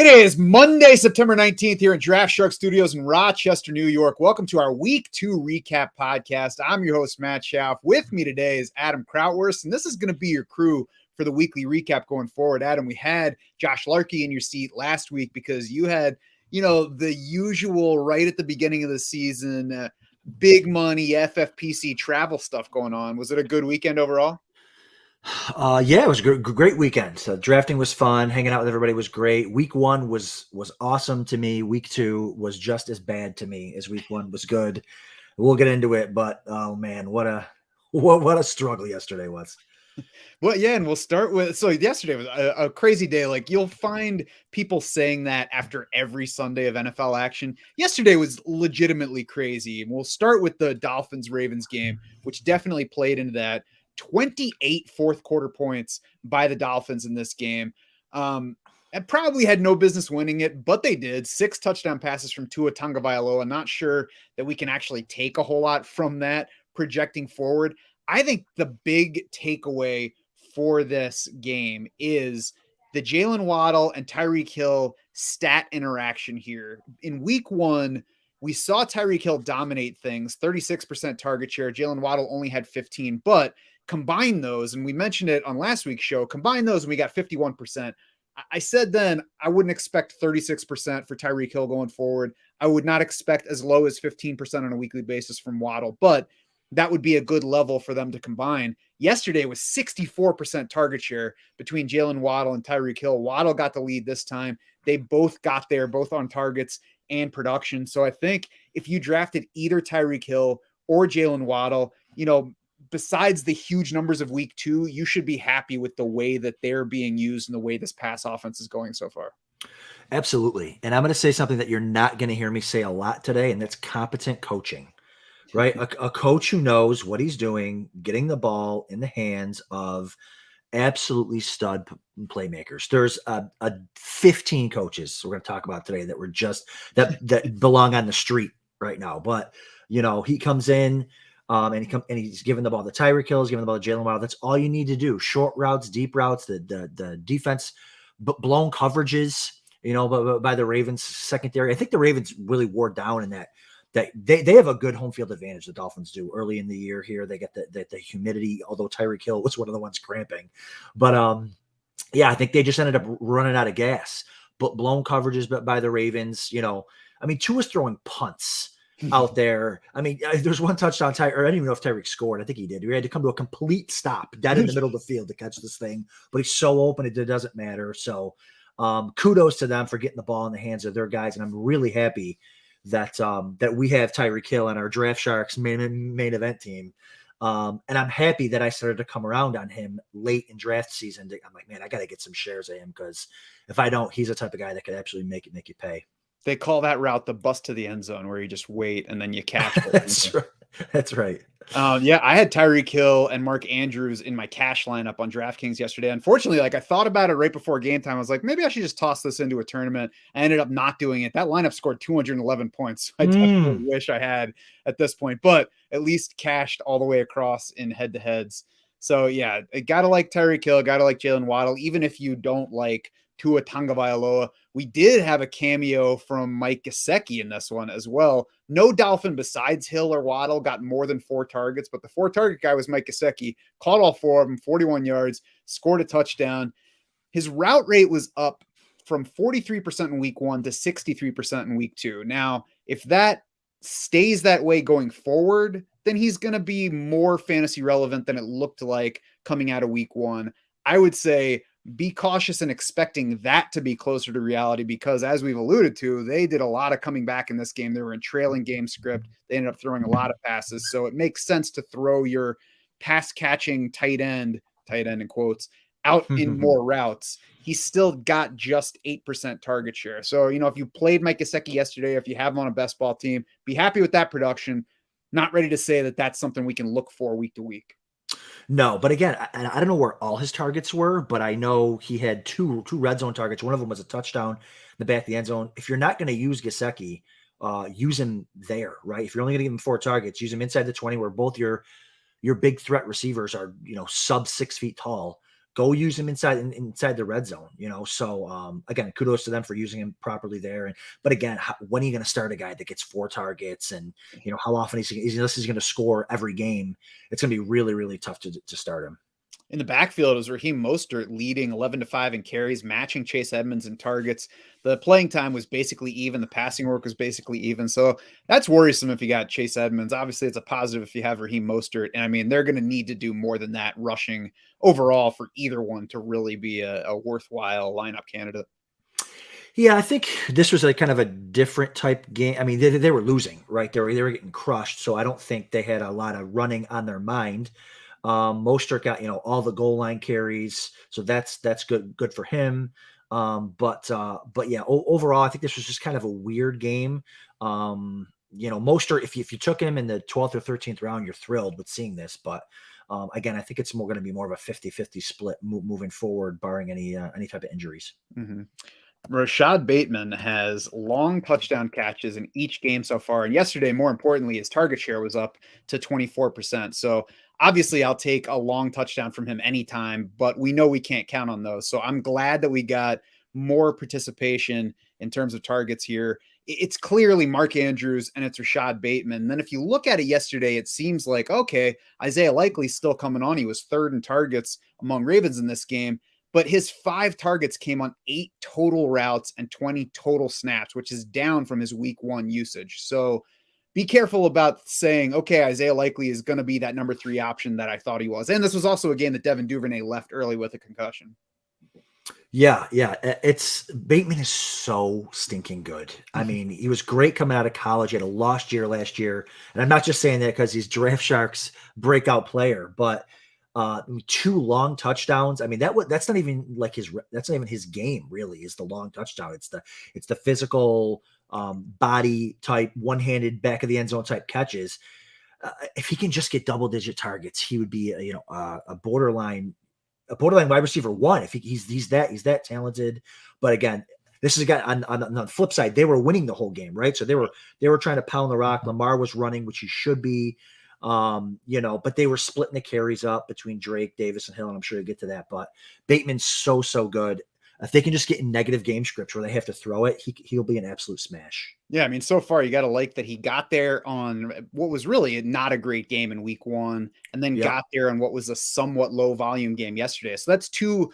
It is Monday, September 19th here at Draft Shark Studios in Rochester, New York. Welcome to our Week 2 Recap Podcast. I'm your host, Matt Schauf. With me today is Adam Krautwurst, and this is going to be your crew for the weekly recap going forward. Adam, we had Josh Larkey in your seat last week because you had, the usual right at the beginning of the season, big money FFPC travel stuff going on. Was it a good weekend overall? Yeah, it was a great weekend. So drafting was fun. Hanging out with everybody was great. Week 1 was awesome to me. Week 2 was just as bad to me as week 1 was good. We'll get into it, but oh man, what a struggle yesterday was. Well, yeah, and we'll start with, so yesterday was a crazy day. Like, you'll find people saying that after every Sunday of NFL action. Yesterday was legitimately crazy. And we'll start with the Dolphins-Ravens game, which definitely played into that. 28 fourth quarter points by the Dolphins in this game. And probably had no business winning it, but they did. 6 touchdown passes from Tua Tagovailoa. Not sure that we can actually take a whole lot from that projecting forward. I think the big takeaway for this game is the Jaylen Waddle and Tyreek Hill stat interaction here. In week 1, we saw Tyreek Hill dominate things, 36% target share. Jaylen Waddle only had 15, but combine those, and we mentioned it on last week's show, combine those and we got 51%. I said then I wouldn't expect 36% for Tyreek Hill going forward. I would not expect as low as 15% on a weekly basis from Waddle, but that would be a good level for them to combine. Yesterday was 64% target share between Jaylen Waddle and Tyreek Hill. Waddle got the lead this time. They both got there, both on targets and production. So I think if you drafted either Tyreek Hill or Jaylen Waddle, besides the huge numbers of week 2, you should be happy with the way that they're being used and the way this pass offense is going so far. Absolutely. And I'm going to say something that you're not going to hear me say a lot today, and that's competent coaching, right? A coach who knows what he's doing, getting the ball in the hands of absolutely stud playmakers. There's a 15 coaches we're going to talk about today that were just that belong on the street right now. But, he comes in, and he's giving the ball to Tyreek Hill, giving the ball to Jaylen Waddle. That's all you need to do. Short routes, deep routes, the defense, blown coverages, by the Ravens secondary. I think the Ravens really wore down in that they have a good home field advantage. The Dolphins do early in the year here. They get the humidity, although Tyreek Hill was one of the ones cramping. But yeah, I think they just ended up running out of gas. But blown coverages by the Ravens, Tua was throwing punts out there. There's one touchdown, I don't even know if Tyreek scored. I think he did. He had to come to a complete stop dead in the middle of the field to catch this thing, but he's so open, it doesn't matter. So kudos to them for getting the ball in the hands of their guys. And I'm really happy that we have Tyreek Hill on our Draft Sharks main event team. And I'm happy that I started to come around on him late in draft season. I'm like, man, I got to get some shares of him, because if I don't, he's the type of guy that could actually make you pay. They call that route the bust to the end zone, where you just wait and then you catch it. That's right. Yeah, I had Tyreek Hill and Mark Andrews in my cash lineup on DraftKings yesterday. Unfortunately, I thought about it right before game time. I was like, maybe I should just toss this into a tournament. I ended up not doing it. That lineup scored 211 points. I definitely wish I had at this point, but at least cashed all the way across in head-to-heads. So yeah, got to like Tyreek Hill, got to like Jaylen Waddle, even if you don't like Tua Tagovailoa. We did have a cameo from Mike Gesicki in this one as well. No Dolphin besides Hill or Waddle got more than 4 targets, but the 4-target guy was Mike Gesicki. Caught all 4 of them, 41 yards, scored a touchdown. His route rate was up from 43% in week 1 to 63% in week 2. Now, if that stays that way going forward, then he's going to be more fantasy relevant than it looked like coming out of week 1. I would say be cautious in expecting that to be closer to reality, because as we've alluded to, they did a lot of coming back in this game. They were in trailing game script. They ended up throwing a lot of passes. So it makes sense to throw your pass catching tight end in quotes, out in more routes. He still got just 8% target share. So, if you played Mike Gesicki yesterday, if you have him on a best ball team, be happy with that production. Not ready to say that that's something we can look for week to week. No, but again, I don't know where all his targets were, but I know he had two red zone targets. One of them was a touchdown in the back of the end zone. If you're not going to use Gesicki, use him there, right? If you're only going to give him 4 targets, use him inside the 20, where both your big threat receivers are, sub 6 feet tall. go use him inside the red zone, you know? So, again, kudos to them for using him properly there. But again, when are you going to start a guy that gets 4 targets and, you know, how often unless he's going to score every game, it's going to be really, really tough to start him. In the backfield, it was Raheem Mostert leading 11-5 in carries, matching Chase Edmonds in targets. The playing time was basically even. The passing work was basically even. So that's worrisome if you got Chase Edmonds. Obviously, it's a positive if you have Raheem Mostert. And I mean, they're going to need to do more than that rushing overall for either one to really be a worthwhile lineup candidate. Yeah, I think this was a kind of a different type game. I mean, they were losing, right? They were getting crushed. So I don't think they had a lot of running on their mind. Mostert got, you know, all the goal line carries, so that's good for him. But yeah, overall, I think this was just kind of a weird game. You know, Mostert, if you took him in the 12th or 13th round, you're thrilled with seeing this. But again, I think it's going to be more of a 50-50 split moving forward, barring any type of injuries. Mm-hmm. Rashad Bateman has long touchdown catches in each game so far. And yesterday, more importantly, his target share was up to 24%. So obviously, I'll take a long touchdown from him anytime, but we know we can't count on those. So I'm glad that we got more participation in terms of targets here. It's clearly Mark Andrews and it's Rashad Bateman. And then if you look at it yesterday, it seems like, okay, Isaiah Likely's still coming on. He was third in targets among Ravens in this game, but his 5 targets came on 8 total routes and 20 total snaps, which is down from his week 1 usage. So be careful about saying, okay, Isaiah Likely is going to be that number 3 option that I thought he was. And this was also a game that Devin Duvernay left early with a concussion. Yeah. It's Bateman is so stinking good. I mean, he was great coming out of college. He had a lost year last year. And I'm not just saying that because he's Draft Sharks breakout player, but 2 long touchdowns. I mean, that's not even like that's not even his game really, is the long touchdown. It's the physical body type, one-handed back of the end zone type catches. If he can just get double-digit targets, he would be a borderline wide receiver 1. If he's that talented. But again, this is a guy on the flip side, they were winning the whole game, right? So they were trying to pound the rock. Lamar was running, which he should be. But they were splitting the carries up between Drake, Davis, and Hill, and I'm sure you'll get to that. But Bateman's so good. If they can just get in negative game scripts where they have to throw it, he'll be an absolute smash. Yeah, I mean, so far you got to like that he got there on what was really not a great game in week 1, and then got there on what was a somewhat low volume game yesterday. So that's 2,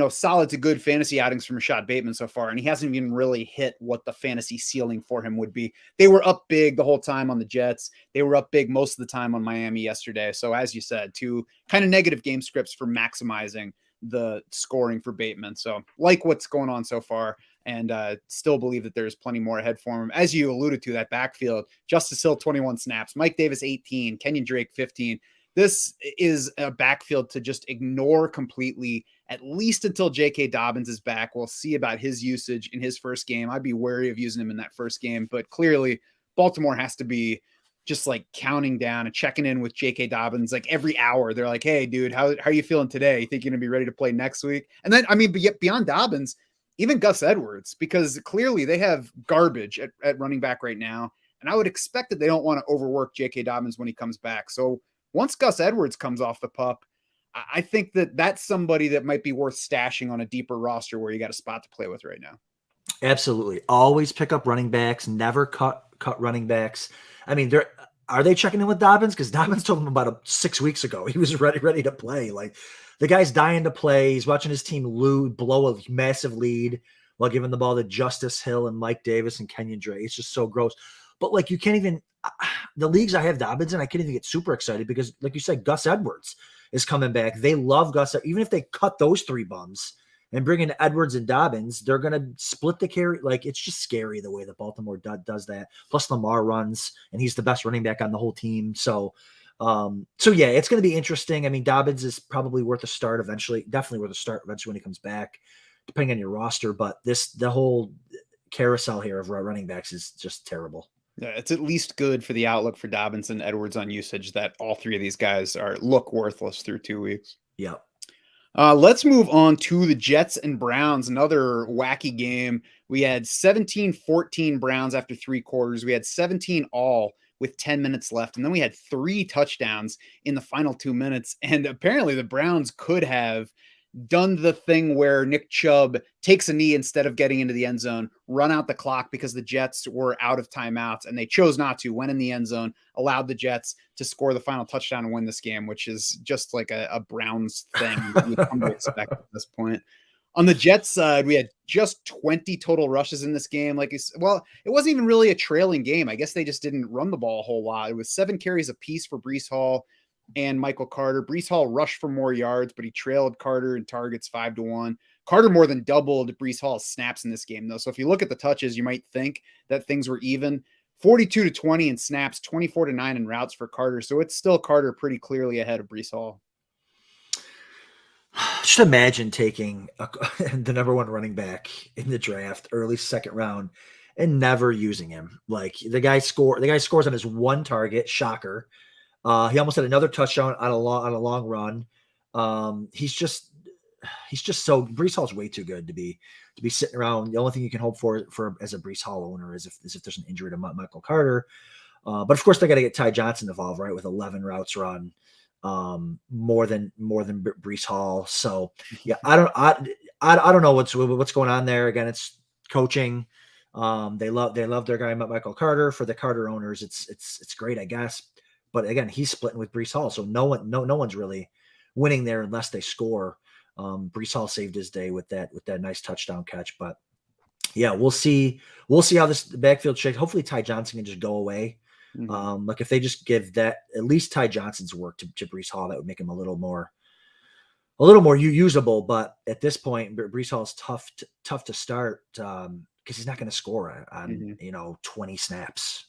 solid to good fantasy outings from Rashad Bateman so far, and he hasn't even really hit what the fantasy ceiling for him would be. They were up big the whole time on the Jets. They were up big most of the time on Miami yesterday. So as you said, 2 kind of negative game scripts for maximizing the scoring for Bateman. So like what's going on so far, and still believe that there's plenty more ahead for him. As you alluded to, that backfield, Justice Hill, 21 snaps, Mike Davis, 18, Kenyon Drake, 15. This is a backfield to just ignore completely, at least until J.K. Dobbins is back. We'll see about his usage in his first game. I'd be wary of using him in that first game, but clearly Baltimore has to be just like counting down and checking in with J.K. Dobbins like every hour. They're like, hey, dude, how are you feeling today? You think you're going to be ready to play next week? And then, I mean, beyond Dobbins, even Gus Edwards, because clearly they have garbage at running back right now. And I would expect that they don't want to overwork J.K. Dobbins when he comes back. So once Gus Edwards comes off the pup, I think that that's somebody that might be worth stashing on a deeper roster where you got a spot to play with right now. Absolutely. Always pick up running backs, never cut running backs. I mean, are they checking in with Dobbins? Because Dobbins told him about 6 weeks ago he was ready to play. Like, the guy's dying to play. He's watching his team blow a massive lead while giving the ball to Justice Hill and Mike Davis and Kenyon Drake. It's just so gross. But like, you can't even the leagues I have Dobbins in, I can't even get super excited because, like you said, Gus Edwards is coming back. They love Gus. Even if they cut those 3 bums and bring in Edwards and Dobbins, they're going to split the carry. Like, it's just scary the way that Baltimore does that. Plus Lamar runs, and he's the best running back on the whole team. So yeah, it's going to be interesting. I mean, Dobbins is probably worth a start eventually. Definitely worth a start eventually when he comes back, depending on your roster. But the whole carousel here of running backs is just terrible. Yeah, it's at least good for the outlook for Dobbins and Edwards on usage that all 3 of these guys look worthless through 2 weeks. Yeah. Let's move on to the Jets and Browns, another wacky game. We had 17-14 Browns after 3 quarters. We had 17 all with 10 minutes left. And then we had 3 touchdowns in the final 2 minutes. And apparently the Browns could have done the thing where Nick Chubb takes a knee instead of getting into the end zone, run out the clock because the Jets were out of timeouts and they chose not to, went in the end zone, allowed the Jets to score the final touchdown and win this game, which is just like a Browns thing you come to expect at this point. On the Jets side, we had just 20 total rushes in this game. Like, well, it wasn't even really a trailing game. I guess they just didn't run the ball a whole lot. It was 7 carries apiece for Breece Hall and Michael Carter. Breece Hall rushed for more yards, but he trailed Carter in targets 5-1. Carter more than doubled Breece Hall's snaps in this game, though. So if you look at the touches, you might think that things were even. 42-20 in snaps, 24-9 in routes for Carter. So it's still Carter pretty clearly ahead of Breece Hall. Just imagine taking the number 1 running back in the draft, early second round, and never using him. Like the guy scores on his 1 target. Shocker. He almost had another touchdown on a long run. He's just so Breece Hall's way too good to be sitting around. The only thing you can hope for as a Breece Hall owner is if there's an injury to Michael Carter. But of course they got to get Ty Johnson involved, right? With 11 routes run. More than Breece Hall. So yeah, I don't know what's going on there. Again, it's coaching. They love their guy Michael Carter. For the Carter owners, it's great, I guess. But again, he's splitting with Breece Hall, so no one's really winning there unless they score. Breece Hall saved his day with that nice touchdown catch. But yeah, we'll see how this backfield shakes. Hopefully Ty Johnson can just go away. Like if they just give that at least Ty Johnson's work to Breece Hall, that would make him a little more usable. But at this point, Breece Hall is tough to start because he's not going to score on 20 snaps.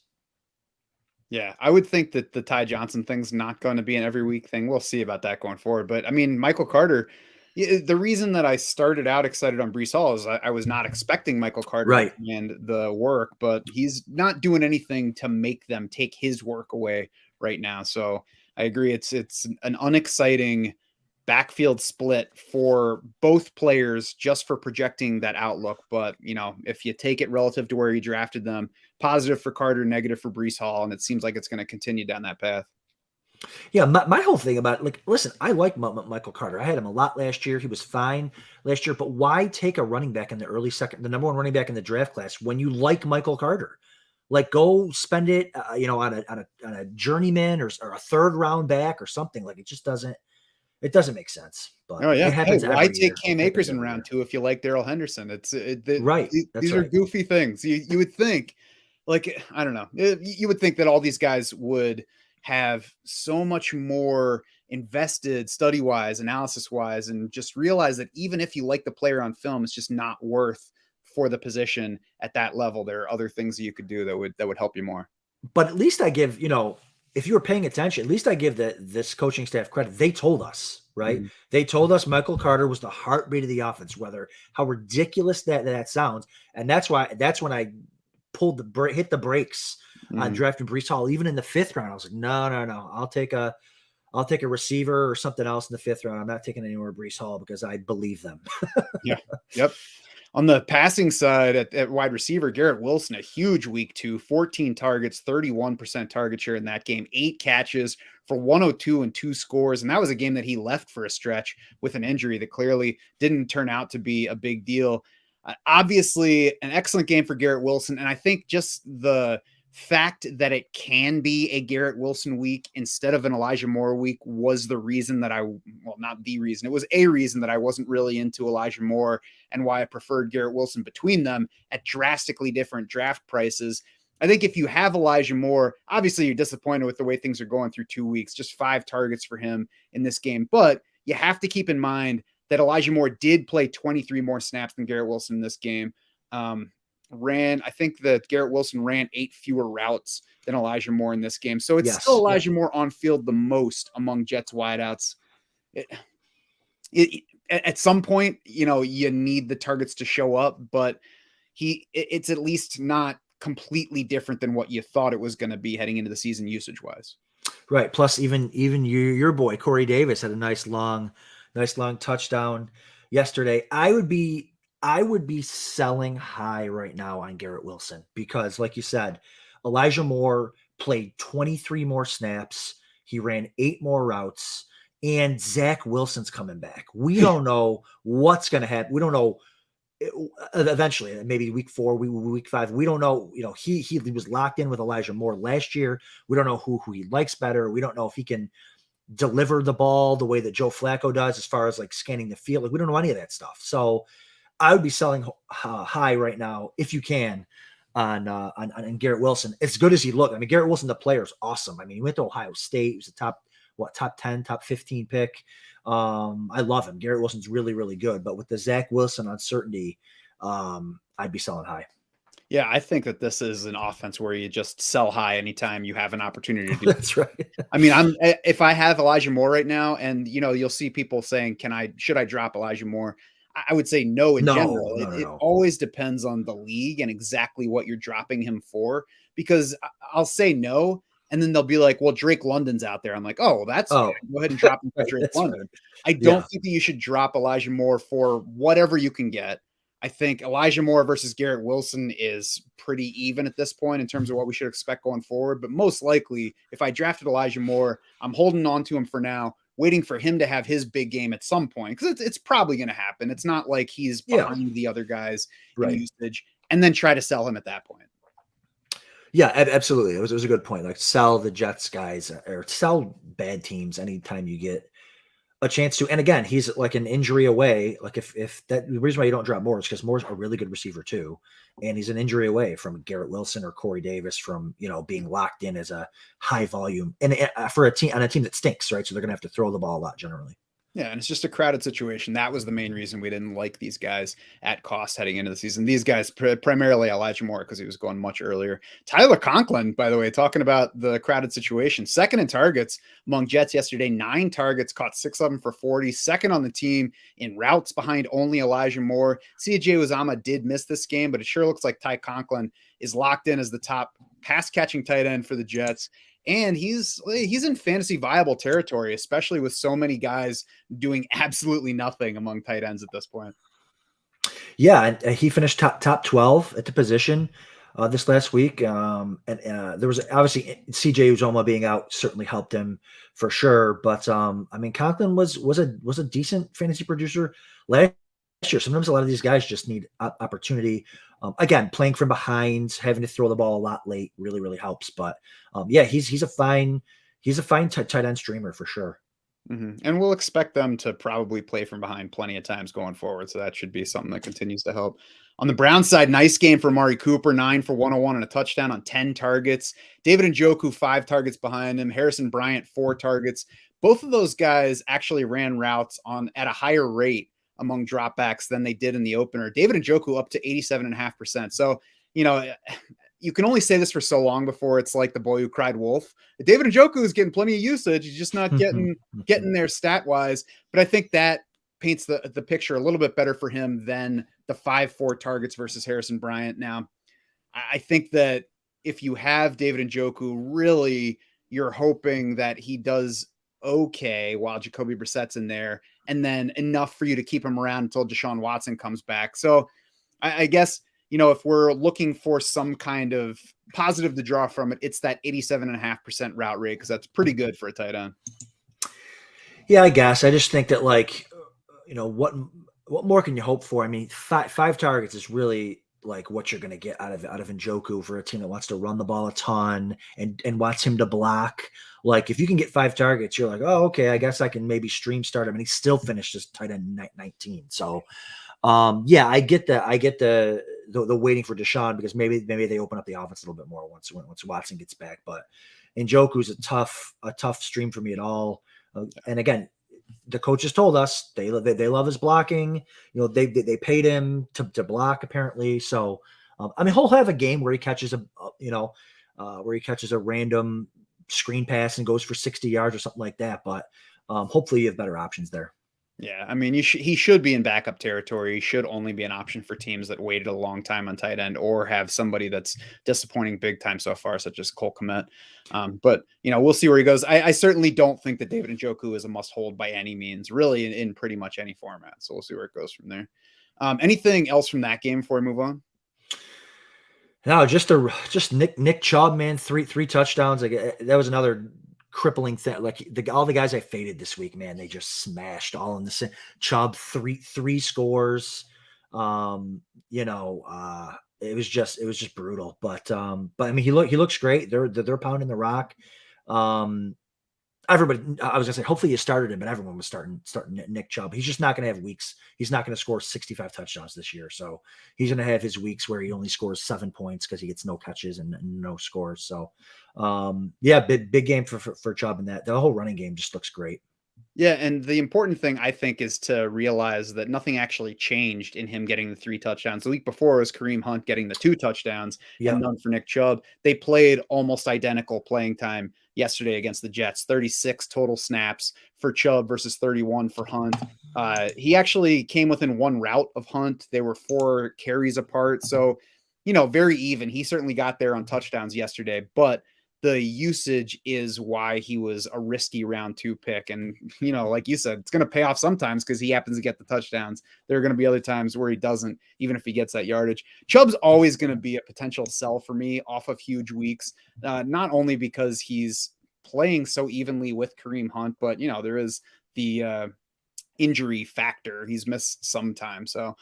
Yeah, I would think that the Ty Johnson thing's not going to be an every week thing. We'll see about that going forward. But I mean, Michael Carter, the reason that I started out excited on Breece Hall is I was not expecting Michael Carter right. and the work, but he's not doing anything to make them take his work away right now. So I agree. It's an unexciting backfield split for both players just for projecting that outlook. But, if you take it relative to where you drafted them, positive for Carter, negative for Breece Hall, and it seems like it's going to continue down that path. Yeah, my whole thing about listen, I like Michael Carter. I had him a lot last year. He was fine last year, but why take a running back in the early second, the number 1 running back in the draft class when you like Michael Carter? Like go spend it, on a journeyman or a 3rd round back or something. Like it just doesn't make sense. But it happens why every take year. Cam Akers in round 2 if you like Darrell Henderson? Right. These are goofy things. You would think, like, I don't know. You would think that all these guys would have so much more invested study-wise, analysis-wise, and just realize that even if you like the player on film, it's just not worth for the position at that level. There are other things that you could do that would help you more. But at least I give, if you were paying attention, at least I give this coaching staff credit. They told us, right? Mm-hmm. They told us Michael Carter was the heartbeat of the offense, how ridiculous that sounds. And that's when I hit the brakes on drafting Breece Hall. Even in the 5th round, I was like, no. I'll take a receiver or something else in the 5th round. I'm not taking any more Breece Hall because I believe them. Yeah. Yep. On the passing side at wide receiver, Garrett Wilson, a huge week 2, 14 targets, 31% target share in that game, 8 catches for 102 and 2 scores. And that was a game that he left for a stretch with an injury that clearly didn't turn out to be a big deal. Obviously an excellent game for Garrett Wilson. And I think just the fact that it can be a Garrett Wilson week instead of an Elijah Moore week was the reason that not the reason, it was a reason that I wasn't really into Elijah Moore and why I preferred Garrett Wilson between them at drastically different draft prices. I think if you have Elijah Moore, obviously you're disappointed with the way things are going through 2 weeks, just 5 targets for him in this game. But you have to keep in mind that Elijah Moore did play 23 more snaps than Garrett Wilson in this game. I think that Garrett Wilson ran 8 fewer routes than Elijah Moore in this game. So it's still Elijah Moore on field the most among Jets wideouts. At some point, you need the targets to show up, but it's at least not completely different than what you thought it was going to be heading into the season usage wise. Right. Plus even your boy, Corey Davis, had a nice long touchdown yesterday. I would be selling high right now on Garrett Wilson because, like you said, Elijah Moore played 23 more snaps. He ran 8 more routes. and Zach Wilson's coming back. We don't know what's going to happen. We don't know. Eventually, maybe week 4, week 5. We don't know. He was locked in with Elijah Moore last year. We don't know who he likes better. We don't know if he can deliver the ball the way that Joe Flacco does, as far as like scanning the field. Like, we don't know any of that stuff. So I would be selling high right now if you can on Garrett Wilson. As good as he looked. I mean, Garrett Wilson, the player, is awesome. I mean, he went to Ohio State. He was a top 10, top 15 pick. I love him. Garrett Wilson's really, really good. But with the Zach Wilson uncertainty, I'd be selling high. Yeah, I think that this is an offense where you just sell high anytime you have an opportunity to do. That's right. I mean, if I have Elijah Moore right now, and you'll see people saying, should I drop Elijah Moore? I would say no in general. It always depends on the league and exactly what you're dropping him for, because I'll say no, and then they'll be like, well, Drake London's out there. I'm like, oh, that's go ahead and drop him for Drake London. Right. I don't think that you should drop Elijah Moore for whatever you can get. I think Elijah Moore versus Garrett Wilson is pretty even at this point in terms of what we should expect going forward. But most likely, if I drafted Elijah Moore, I'm holding on to him for now, waiting for him to have his big game at some point, because it's probably going to happen. It's not like he's behind the other guys in usage, and then try to sell him at that point. Yeah, absolutely. It was a good point. Like, sell the Jets guys or sell bad teams anytime you get a chance to. And again, he's like an injury away. Like, if that, the reason why you don't drop Moore is because Moore's a really good receiver too, and he's an injury away from Garrett Wilson or Corey Davis from being locked in as a high volume and for a team that stinks, right? So they're gonna have to throw the ball a lot generally. Yeah, and it's just a crowded situation. That was the main reason we didn't like these guys at cost heading into the season. These guys, primarily Elijah Moore, because he was going much earlier. Tyler Conklin, by the way, talking about the crowded situation, second in targets among Jets yesterday, 9 targets, caught 6 of them for 40, second on the team in routes behind only Elijah Moore. CJ Uzomah did miss this game, but it sure looks like Ty Conklin is locked in as the top pass-catching tight end for the Jets. And he's in fantasy viable territory, especially with so many guys doing absolutely nothing among tight ends at this point. Yeah, and he finished top 12 at the position this last week. And there was obviously CJ Uzomah being out certainly helped him for sure. But I mean, Conklin was a decent fantasy producer last year. Sometimes a lot of these guys just need opportunity. Again, playing from behind, having to throw the ball a lot late really, really helps. But yeah, he's a fine tight end streamer for sure. Mm-hmm. And we'll expect them to probably play from behind plenty of times going forward. So that should be something that continues to help. On the Browns side, nice game for Amari Cooper, 9 for 101 and a touchdown on 10 targets. David Njoku, 5 targets behind him. Harrison Bryant, 4 targets. Both of those guys actually ran routes at a higher rate among dropbacks than they did in the opener. David Njoku up to 87.5%. So, you can only say this for so long before it's like the boy who cried wolf. David Njoku is getting plenty of usage. He's just not getting there stat wise. But I think that paints the picture a little bit better for him than the 5-4 targets versus Harrison Bryant. Now, I think that if you have David Njoku, really you're hoping that he does okay while Jacoby Brissett's in there, and then enough for you to keep him around until Deshaun Watson comes back. So I guess, if we're looking for some kind of positive to draw from it, it's that 87.5% route rate, because that's pretty good for a tight end. Yeah, I guess. I just think that, like, what more can you hope for? I mean, five targets is really like what you're going to get out of Njoku for a team that wants to run the ball a ton and wants him to block. Like, if you can get 5 targets, you're like, oh, okay, I guess I can maybe stream start him. And he still finished as tight end 19. So, yeah, I get the waiting for Deshaun, because maybe they open up the offense a little bit more once Watson gets back. But Njoku's a tough stream for me at all. And again, the coaches told us they love his blocking. They paid him to block apparently. So I mean, he'll have a game where he catches a random screen pass and goes for 60 yards or something like that. But hopefully you have better options there. Yeah, I mean, he should be in backup territory. He should only be an option for teams that waited a long time on tight end or have somebody that's disappointing big time so far, such as Cole Kmet. But, we'll see where he goes. I certainly don't think that David Njoku is a must-hold by any means, really in pretty much any format. So we'll see where it goes from there. Anything else from that game before we move on? No, just Nick Chubb, man, three touchdowns. Like, that was another crippling thing. Like all the guys I faded this week, man, they just smashed all in the same. Chubb three scores. You know, it was just brutal. But I mean, he looks great. They're pounding the rock. Everybody, I was gonna say, hopefully you started him, but everyone was starting Nick Chubb. He's just not gonna have weeks. He's not gonna score 65 touchdowns this year. So he's gonna have his weeks where he only scores 7 points because he gets no catches and no scores. So yeah, big game for Chubb, and that the whole running game just looks great. Yeah, and the important thing I think is to realize that nothing actually changed in him getting the 3 touchdowns. The week before was Kareem Hunt getting the 2 touchdowns and Yeah. none for Nick Chubb. They played almost identical playing time yesterday against the Jets. 36 total snaps for Chubb versus 31 for Hunt. He actually came within 1 route of Hunt. They were 4 carries apart, so very even. He certainly got there on touchdowns yesterday, but the usage is why he was a risky round 2 pick. And, like you said, it's going to pay off sometimes because he happens to get the touchdowns. There are going to be other times where he doesn't, even if he gets that yardage. Chubb's always going to be a potential sell for me off of huge weeks, not only because he's playing so evenly with Kareem Hunt, but, there is the injury factor. He's missed some time. So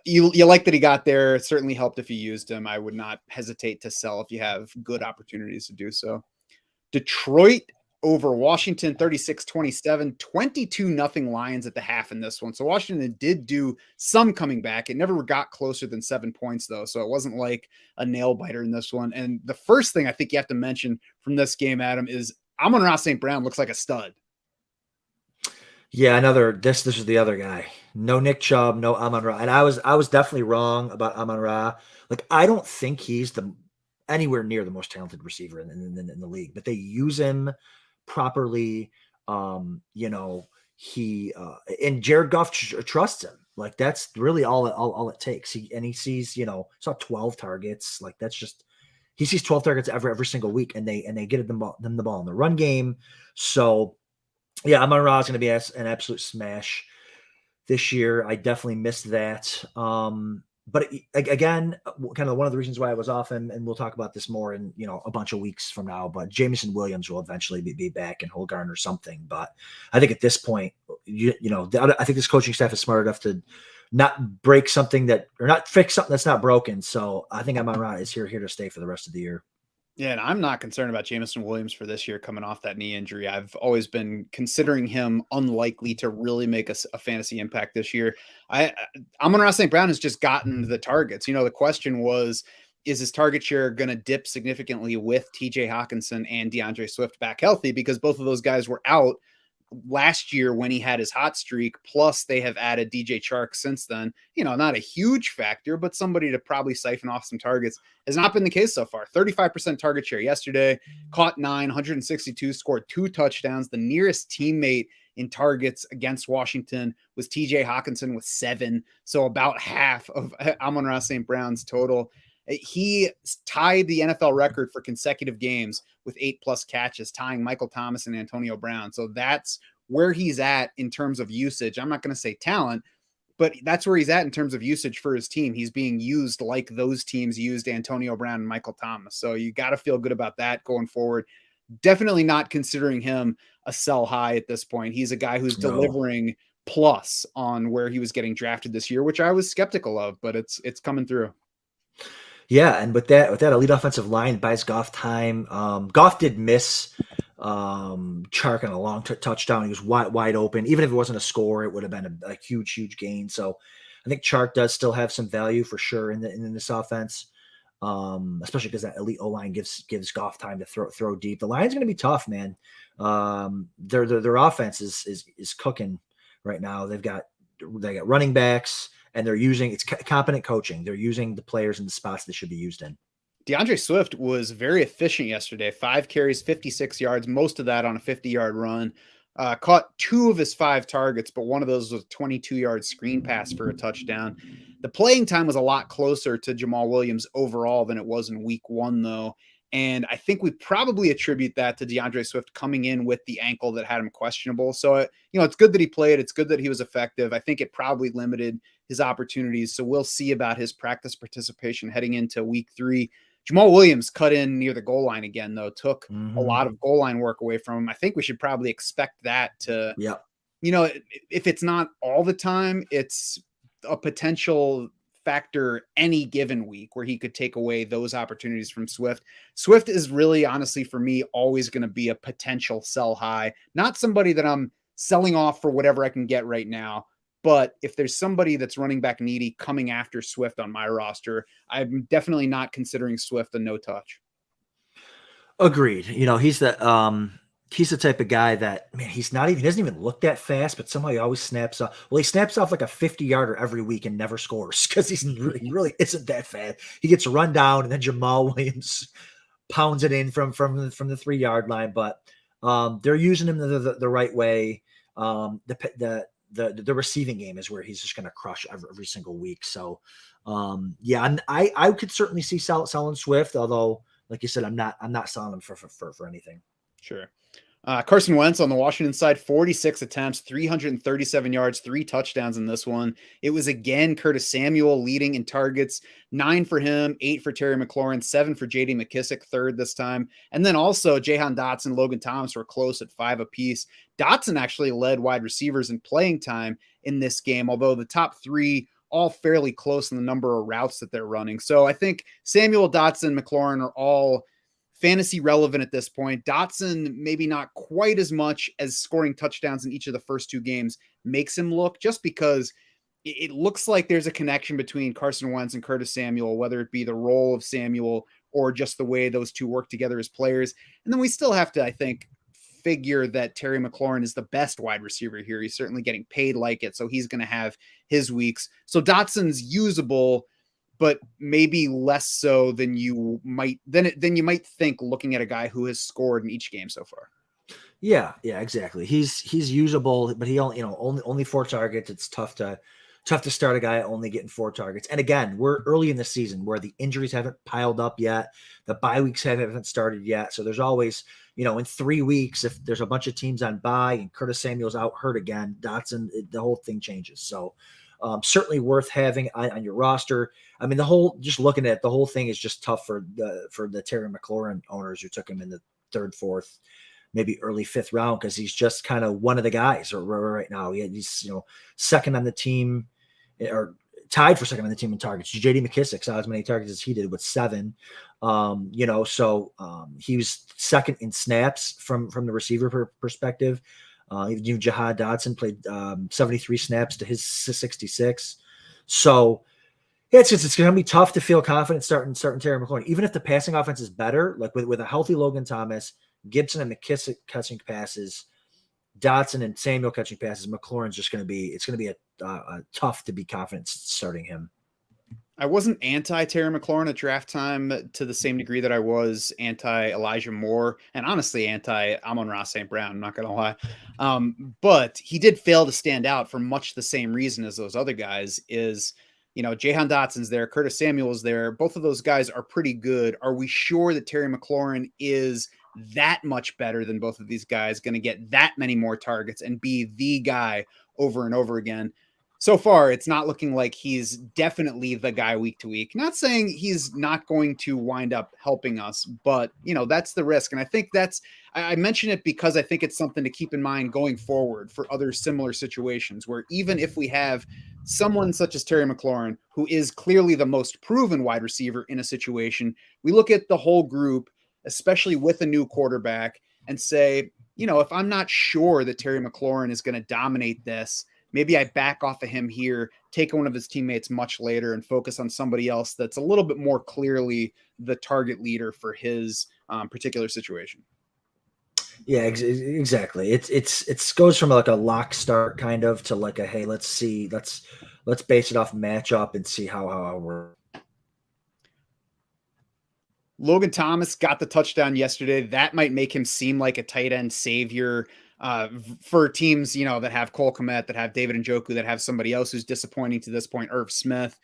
you like that he got there. It certainly helped if you used him. I would not hesitate to sell if you have good opportunities to do so. Detroit over Washington, 36-27, 22-0 Lions at the half in this one. So Washington did do some coming back. It never got closer than 7 points, though. So it wasn't like a nail biter in this one. And the first thing I think you have to mention from this game, Adam, is Amon-Ra St. Brown looks like a stud. Yeah, this is the other guy. No Nick Chubb, no Amon-Ra. And I was definitely wrong about Amon-Ra. Like, I don't think he's anywhere near the most talented receiver in the league, but they use him properly. He and Jared Goff trusts him. Like, that's really all it takes. He sees, saw 12 targets. Like, that's just, he sees 12 targets every single week, and they get them the ball in the run game. So yeah, Amon-Ra is going to be an absolute smash this year. I definitely missed that. But again, kind of one of the reasons why I was off, and we'll talk about this more in a bunch of weeks from now. But Jameson Williams will eventually be back, and he'll garner something. But I think at this point, I think this coaching staff is smart enough to not break something or not fix something that's not broken. So I think Amon-Ra is here to stay for the rest of the year. Yeah, and I'm not concerned about Jameson Williams for this year coming off that knee injury. I've always been considering him unlikely to really make a fantasy impact this year. Amon-Ra St. Brown has just gotten the targets. The question was, is his target share going to dip significantly with TJ Hawkinson and DeAndre Swift back healthy? Because both of those guys were out last year when he had his hot streak, plus they have added DJ Chark since then. Not a huge factor, but somebody to probably siphon off some targets. Has not been the case so far. 35% target share yesterday, caught 9, 162, scored 2 touchdowns. The nearest teammate in targets against Washington was TJ Hawkinson with 7. So about half of Amon-Ra St. Brown's total. He tied the NFL record for consecutive games with 8+ catches, tying Michael Thomas and Antonio Brown. So that's where he's at in terms of usage. I'm not going to say talent, but that's where he's at in terms of usage for his team. He's being used like those teams used Antonio Brown and Michael Thomas. So you got to feel good about that going forward. Definitely not considering him a sell high at this point. He's a guy who's delivering plus on where he was getting drafted this year, which I was skeptical of, but it's coming through. Yeah, and with that elite offensive line buys Goff time. Goff did miss Chark on a long touchdown. He was wide open. Even if it wasn't a score, it would have been a huge gain. So I think Chark does still have some value for sure in this offense, especially because that elite O-line gives Goff time to throw deep. The line's going to be tough, man. Their offense is cooking right now. They got running backs. And it's competent coaching. They're using the players in the spots they should be used in. DeAndre Swift was very efficient yesterday. 5 carries, 56 yards, most of that on a 50-yard run. Caught 2 of his 5 targets, but one of those was a 22-yard screen pass for a touchdown. The playing time was a lot closer to Jamal Williams overall than it was in week 1, though. And I think we probably attribute that to DeAndre Swift coming in with the ankle that had him questionable. So, it's good that he played. It's good that he was effective. I think it probably limited his opportunities. So we'll see about his practice participation heading into week 3. Jamal Williams cut in near the goal line again, though, took a Mm-hmm. lot of goal line work away from him. I think we should probably expect that to, Yep. if it's not all the time, it's a potential factor any given week where he could take away those opportunities from Swift. Swift is really, honestly, for me, always going to be a potential sell high, not somebody that I'm selling off for whatever I can get right now. But if there's somebody that's running back needy coming after Swift on my roster, I'm definitely not considering Swift a no touch. Agreed. He's the type of guy that, man, he doesn't even look that fast, but somehow he always snaps off. Well, he snaps off like a 50-yarder every week and never scores because he really isn't that fast. He gets run down and then Jamal Williams pounds it in from the 3-yard line. But they're using him the right way. The receiving game is where he's just going to crush every single week. So and I could certainly see selling Swift, although like you said, I'm not selling him for anything. Sure. Carson Wentz on the Washington side, 46 attempts, 337 yards, 3 touchdowns in this one. It was again Curtis Samuel leading in targets, 9 for him, 8 for Terry McLaurin, 7 for J.D. McKissic, third this time. And then also Jahan Dotson, Logan Thomas were close at 5 apiece. Dotson actually led wide receivers in playing time in this game, although the top 3 all fairly close in the number of routes that they're running. So I think Samuel, Dotson, McLaurin are all fantasy relevant at this point. Dotson, maybe not quite as much as scoring touchdowns in each of the first 2 games makes him look, just because it looks like there's a connection between Carson Wentz and Curtis Samuel, whether it be the role of Samuel or just the way those two work together as players. And then we still have to, I think, figure that Terry McLaurin is the best wide receiver here. He's certainly getting paid like it, so he's going to have his weeks. So Dotson's usable, but maybe less so than you might think looking at a guy who has scored in each game so far. Yeah, exactly. He's usable, but he only 4 targets. It's tough to start a guy only getting 4 targets. And again, we're early in the season where the injuries haven't piled up yet. The bye weeks haven't started yet. So there's always, in 3 weeks, if there's a bunch of teams on bye and Curtis Samuel's out hurt again, Dotson, the whole thing changes. So certainly worth having on your roster. I mean, just looking at it, the whole thing is just tough for the Terry McLaurin owners who took him in the 3rd, 4th, maybe early 5th round, because he's just kind of one of the guys right now. He's second on the team, or tied for second on the team in targets. J.D. McKissic saw as many targets as he did with 7. So he was second in snaps from the receiver perspective. Even Jahan Dotson played 73 snaps to his 66. So it's going to be tough to feel confident starting Terry McLaurin, even if the passing offense is better. Like with a healthy Logan Thomas, Gibson and McKissic catching passes, Dotson and Samuel catching passes, McLaurin's just going to be a tough to be confident starting him. I wasn't anti Terry McLaurin at draft time to the same degree that I was anti Elijah Moore, and honestly anti Amon-Ra St. Brown. I'm not going to lie. But he did fail to stand out for much the same reason as those other guys. Is, Jahan Dotson's there, Curtis Samuel's there. Both of those guys are pretty good. Are we sure that Terry McLaurin is that much better than both of these guys, going to get that many more targets and be the guy over and over again? So far, it's not looking like he's definitely the guy week to week. Not saying he's not going to wind up helping us, but that's the risk. And I think I mention it because I think it's something to keep in mind going forward for other similar situations where even if we have someone such as Terry McLaurin, who is clearly the most proven wide receiver in a situation, we look at the whole group, especially with a new quarterback, and say, if I'm not sure that Terry McLaurin is going to dominate this, maybe I back off of him here, take one of his teammates much later, and focus on somebody else that's a little bit more clearly the target leader for his particular situation. Yeah, exactly. It's goes from like a lock start kind of to like a, hey, let's base it off matchup and see how we're. Logan Thomas got the touchdown yesterday. That might make him seem like a tight end savior for teams, that have Cole Kmet, that have David Njoku, that have somebody else who's disappointing to this point, Irv Smith.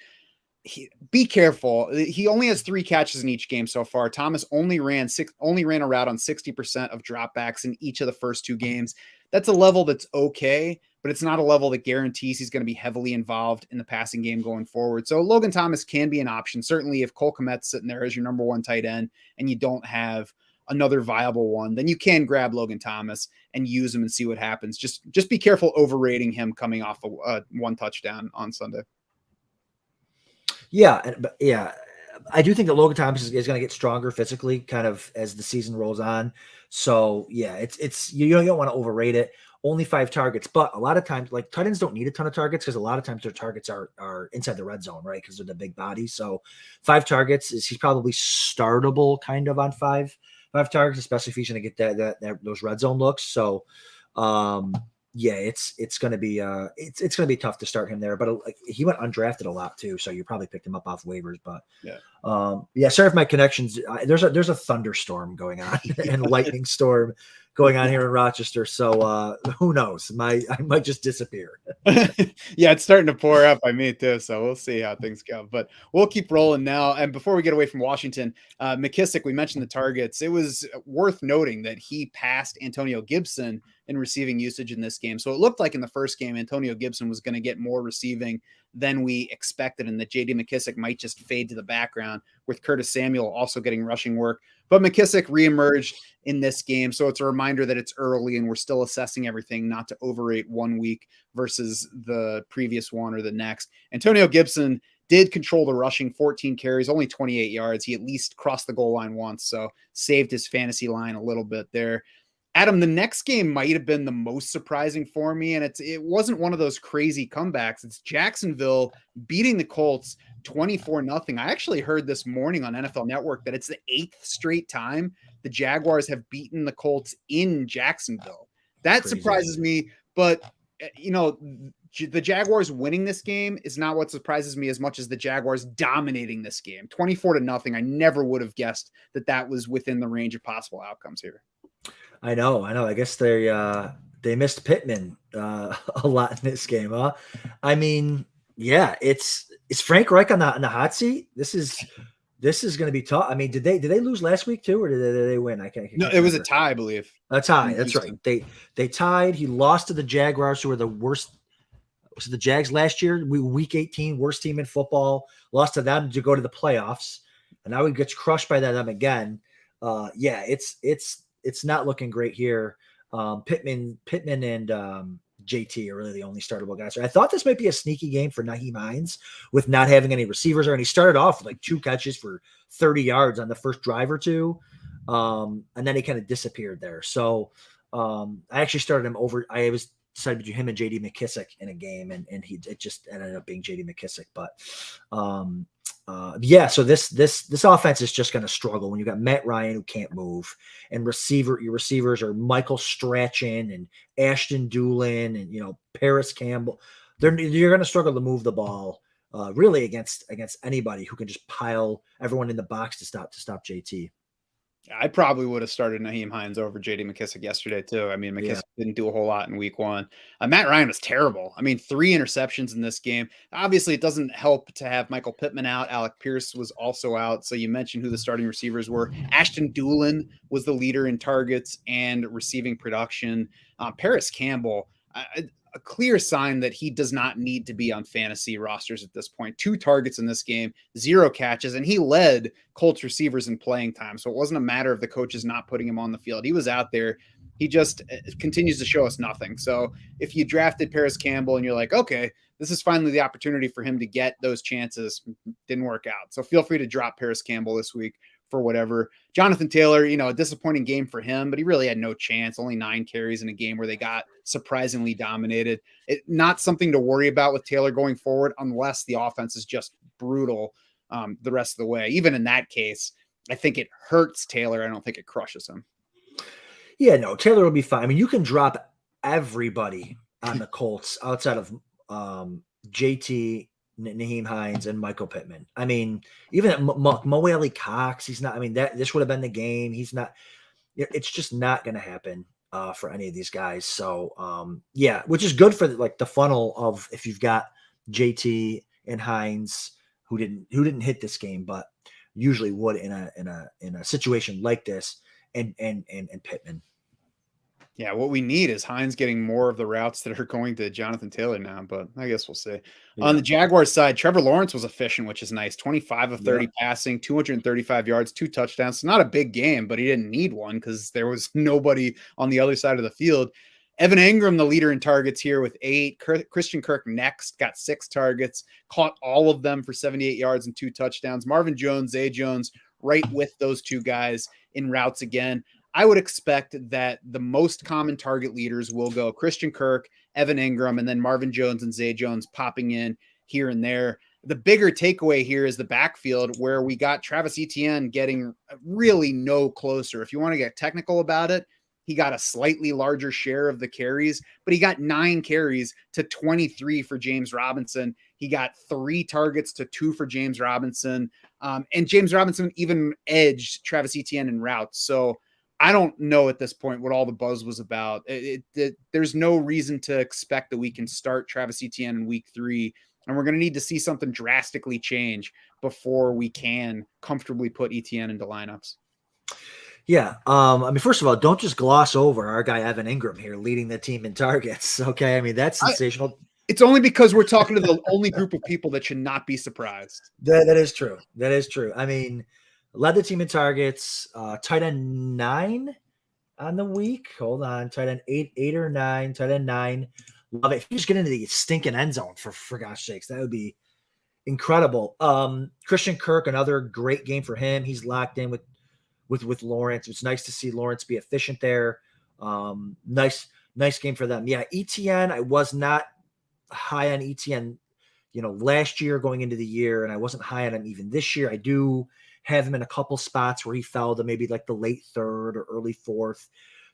be careful. He only has 3 catches in each game so far. Thomas only ran a route on 60% of dropbacks in each of the first 2 games. That's a level that's okay, but it's not a level that guarantees he's going to be heavily involved in the passing game going forward. So Logan Thomas can be an option. Certainly if Cole Kmet's sitting there as your number 1 tight end and you don't have another viable one, then you can grab Logan Thomas and use him and see what happens. Just be careful overrating him coming off a 1 touchdown on Sunday. Yeah, but yeah, I do think that Logan Thomas is going to get stronger physically, kind of as the season rolls on. So yeah, it's you don't want to overrate it. Only 5 targets, but a lot of times, like tight ends don't need a ton of targets because a lot of times their targets are inside the red zone, right? Because they're the big bodies. So 5 targets he's probably startable kind of on five targets, especially if he's going to get that those red zone looks. So yeah, it's going to be it's going to be tough to start him there, but he went undrafted a lot too, so you probably picked him up off waivers. But yeah, sorry if my connections. There's a thunderstorm going on and lightning storm going on here in Rochester, so who knows? I might just disappear. Yeah, it's starting to pour up by me too, so we'll see how things go. But we'll keep rolling now. And before we get away from Washington, McKissick, we mentioned the targets. It was worth noting that he passed Antonio Gibson in receiving usage in this game. So it looked like in the first game, Antonio Gibson was going to get more receiving than we expected, and that J.D. McKissick might just fade to the background with Curtis Samuel also getting rushing work. But McKissick reemerged in this game, so it's a reminder that it's early and we're still assessing everything, not to overrate 1 week versus the previous one or the next. Antonio Gibson did control the rushing, 14 carries, only 28 yards. He at least crossed the goal line once, so saved his fantasy line a little bit there. Adam, the next game might have been the most surprising for me, and it wasn't one of those crazy comebacks. It's Jacksonville beating the Colts 24-0. I actually heard this morning on NFL Network that it's the 8th straight time the Jaguars have beaten the Colts in Jacksonville. That crazy. Surprises me, but the Jaguars winning this game is not what surprises me as much as the Jaguars dominating this game 24-0. I never would have guessed that was within the range of possible outcomes here. I know. I guess they missed Pittman a lot in this game, huh? I mean, yeah, is Frank Reich on the hot seat? This is going to be tough. I mean, did they lose last week too, or did they win? I can't. No, it was a tie, I believe. A tie. That's right. They tied. He lost to the Jaguars, who were the worst. Was it the Jags last year? Week 18, worst team in football. Lost to them to go to the playoffs, and now he gets crushed by them again. Yeah, it's not looking great here. Pittman and JT are really the only startable guys. So I thought this might be a sneaky game for Nyheim Hines with not having any receivers there. And he started off with like 2 catches for 30 yards on the first drive or 2. And then he kind of disappeared there. So I actually started him over. I was decided between him and JD McKissick in a game, and it just ended up being JD McKissick. But yeah, so this offense is just going to struggle when you got Matt Ryan who can't move, and your receivers are Michael Strachan and Ashton Doolin and Paris Campbell. You're going to struggle to move the ball really against anybody who can just pile everyone in the box to stop JT. I probably would have started Nyheim Hines over J.D. McKissick yesterday too. I mean, McKissick didn't do a whole lot in week 1. Matt Ryan was terrible. I mean, 3 interceptions in this game. Obviously, it doesn't help to have Michael Pittman out. Alec Pierce was also out. So you mentioned who the starting receivers were. Ashton Doolin was the leader in targets and receiving production. Paris Campbell, a clear sign that he does not need to be on fantasy rosters at this point. 2 targets in this game, 0 catches, and he led Colts receivers in playing time. So it wasn't a matter of the coaches not putting him on the field. He was out there. He just continues to show us nothing. So if you drafted Paris Campbell and you're like, okay, this is finally the opportunity for him to get those chances, didn't work out. So feel free to drop Paris Campbell this week for whatever. Jonathan Taylor, a disappointing game for him, but he really had no chance. Only 9 carries in a game where they got surprisingly dominated. Not something to worry about with Taylor going forward unless the offense is just brutal the rest of the way. Even in that case, I think it hurts Taylor. I don't think it crushes him. Yeah, no, Taylor will be fine. I mean, you can drop everybody on the Colts outside of JT, Nyheim Hines, and Michael Pittman. I mean, even Mo Alley Cox, he's not. I mean, this would have been the game. He's not. It's just not going to happen for any of these guys. So, yeah, which is good for the funnel of if you've got JT and Hines, who didn't hit this game, but usually would in a situation like this, and Pittman. Yeah, what we need is Hines getting more of the routes that are going to Jonathan Taylor now, but I guess we'll see. Yeah. On the Jaguars side, Trevor Lawrence was efficient, which is nice. 25 of 30 passing, 235 yards, 2 touchdowns. So not a big game, but he didn't need one because there was nobody on the other side of the field. Evan Engram, the leader in targets here with 8. Christian Kirk next, got 6 targets, caught all of them for 78 yards and 2 touchdowns. Marvin Jones, Zay Jones, right with those two guys in routes again. I would expect that the most common target leaders will go Christian Kirk, Evan Engram, and then Marvin Jones and Zay Jones popping in here and there. The bigger takeaway here is the backfield, where we got Travis Etienne getting really no closer. If you want to get technical about it, he got a slightly larger share of the carries, but he got 9 carries to 23 for James Robinson. He got 3 targets to 2 for James Robinson. And James Robinson even edged Travis Etienne in routes. So I don't know at this point what all the buzz was about. There's no reason to expect that we can start Travis Etienne in week 3, and we're going to need to see something drastically change before we can comfortably put Etienne into lineups. Yeah. I mean, first of all, don't just gloss over our guy Evan Engram here leading the team in targets. Okay. I mean, that's sensational. It's only because we're talking to the only group of people that should not be surprised. That is true. That is true. I mean, led the team in targets, tight end 9 on the week. Hold on. Tight end 8 or 9, tight end 9. Love it. If you just get into the stinking end zone for gosh sakes, that would be incredible. Christian Kirk, another great game for him. He's locked in with Lawrence. It's nice to see Lawrence be efficient there. Nice game for them. Yeah, Etienne, I was not high on Etienne, last year going into the year, and I wasn't high on him even this year. I do have him in a couple spots where he fell to maybe like the late 3rd or early 4th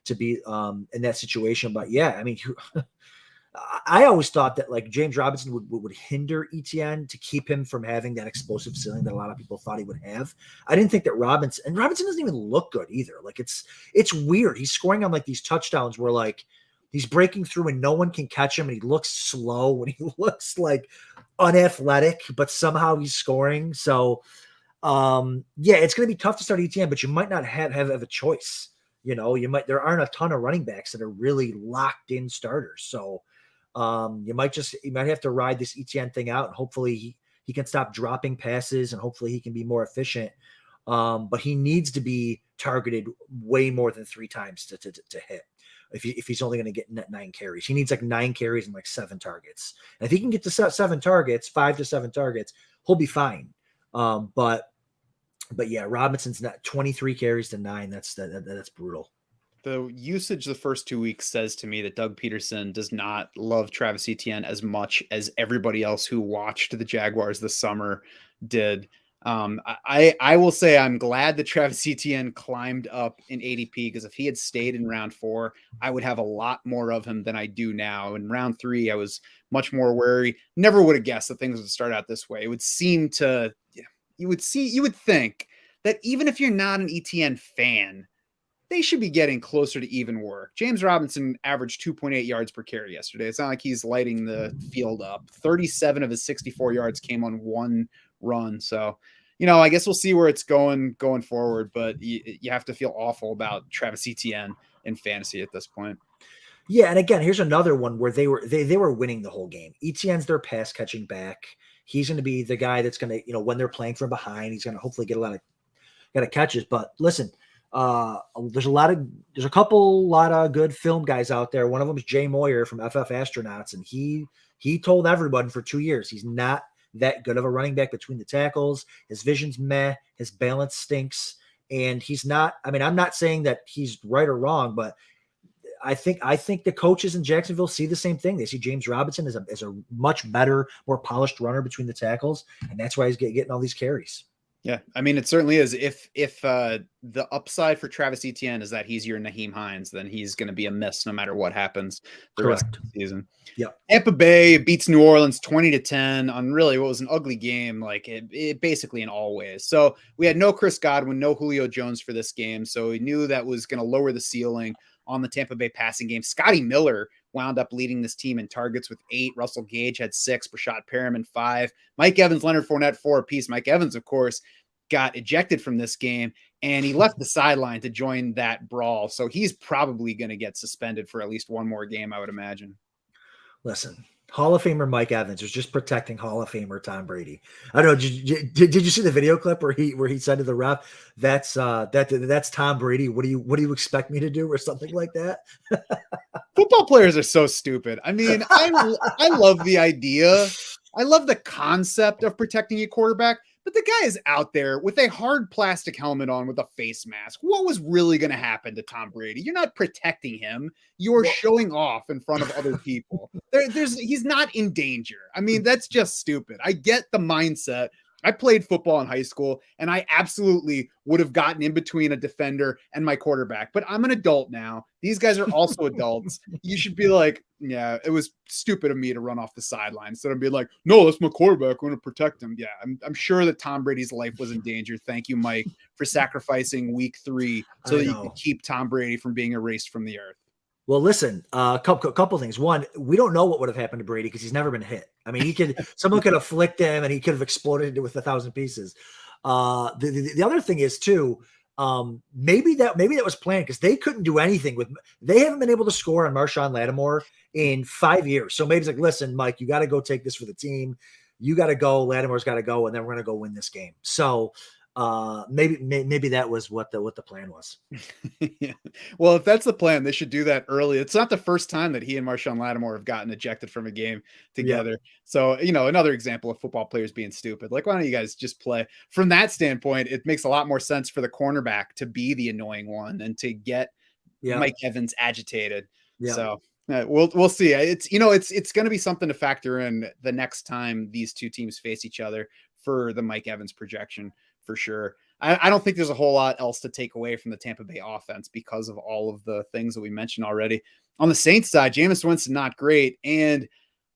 to be in that situation. But yeah, I mean, I always thought that like James Robinson would hinder Etienne to keep him from having that explosive ceiling that a lot of people thought he would have. I didn't think that Robinson doesn't even look good either. Like it's weird. He's scoring on like these touchdowns where like he's breaking through and no one can catch him, and he looks slow and he looks like unathletic, but somehow he's scoring. So yeah, it's going to be tough to start Etienne, but you might not have a choice. There aren't a ton of running backs that are really locked in starters. So you might have to ride this Etienne thing out, and hopefully he can stop dropping passes, and hopefully he can be more efficient. But he needs to be targeted way more than 3 times to hit. If he's only going to get 9 carries, he needs like 9 carries and like 7 targets. And if he can get to 7 targets, 5 to 7 targets, he'll be fine. But yeah, Robinson's not 23 carries to 9. That's brutal. The usage the first 2 weeks says to me that Doug Peterson does not love Travis Etienne as much as everybody else who watched the Jaguars this summer did. I will say I'm glad that Travis Etienne climbed up in ADP, because if he had stayed in round 4, I would have a lot more of him than I do now. In round 3, I was much more wary. Never would have guessed that things would start out this way. It would seem to, you would think that even if you're not an Etienne fan, they should be getting closer to even work. James Robinson averaged 2.8 yards per carry yesterday. It's not like he's lighting the field up. 37 of his 64 yards came on 1 run. So, I guess we'll see where it's going forward, but you have to feel awful about Travis Etienne in fantasy at this point. Yeah. And again, here's another one where they were winning the whole game. Etienne's their pass catching back. He's going to be the guy that's going to, when they're playing from behind, he's going to hopefully get a lot of catches. But listen, there's a lot of good film guys out there. One of them is Jay Moyer from FF Astronauts, and he told everyone for 2 years he's not that good of a running back between the tackles. His vision's meh, his balance stinks, and he's not. I mean, I'm not saying that he's right or wrong, but I think the coaches in Jacksonville see the same thing. They see James Robinson as a much better, more polished runner between the tackles, and that's why he's getting all these carries. Yeah, I mean, it certainly is. If the upside for Travis Etienne is that he's your Nyheim Hines, then he's going to be a miss no matter what happens the rest of the season. Yeah, Tampa Bay beats New Orleans 20-10 on really what was an ugly game, like it basically in all ways. So we had no Chris Godwin, no Julio Jones for this game, so we knew that was going to lower the ceiling on the Tampa Bay passing game. Scotty Miller wound up leading this team in targets with 8. Russell Gage had 6. Brashad Perriman 5. Mike Evans, Leonard Fournette 4 apiece. Mike Evans, of course, got ejected from this game, and he left the sideline to join that brawl. So he's probably going to get suspended for at least one more game, I would imagine. Listen, Hall of Famer Mike Evans was just protecting Hall of Famer Tom Brady. I don't know. Did you see the video clip where he said to the ref, "That's Tom Brady. What do you expect me to do?" or something like that? Football players are so stupid. I mean, I love the idea. I love the concept of protecting your quarterback, but the guy is out there with a hard plastic helmet on with a face mask. What was really going to happen to Tom Brady? You're not protecting him. You're showing off in front of other people. He's not in danger. I mean, that's just stupid. I get the mindset. I played football in high school, and I absolutely would have gotten in between a defender and my quarterback. But I'm an adult now. These guys are also adults. You should be like, yeah, it was stupid of me to run off the sideline instead of being like, no, that's my quarterback. We're going to protect him. Yeah, I'm sure that Tom Brady's life was in danger. Thank you, Mike, for sacrificing week 3 so that you could keep Tom Brady from being erased from the earth. Well, listen, a couple things. One, we don't know what would have happened to Brady because he's never been hit. I mean, someone could have flicked him and he could have exploded with 1,000 pieces. The other thing is too, maybe that was planned because they couldn't do anything they haven't been able to score on Marshawn Lattimore in 5 years. So maybe it's like, listen, Mike, you got to go take this for the team. You got to go. Lattimore's got to go, and then we're going to go win this game. So maybe that was what the plan was. Yeah. Well, if that's the plan, they should do that early. It's not the first time that he and Marshawn Lattimore have gotten ejected from a game together. Yeah. So, another example of football players being stupid. Like, why don't you guys just play? From that standpoint, it makes a lot more sense for the cornerback to be the annoying one and to get Mike Evans agitated. Yeah. So we'll see. It's going to be something to factor in the next time these two teams face each other for the Mike Evans projection. For sure. I don't think there's a whole lot else to take away from the Tampa Bay offense because of all of the things that we mentioned already. On the Saints side, Jameis Winston, not great. And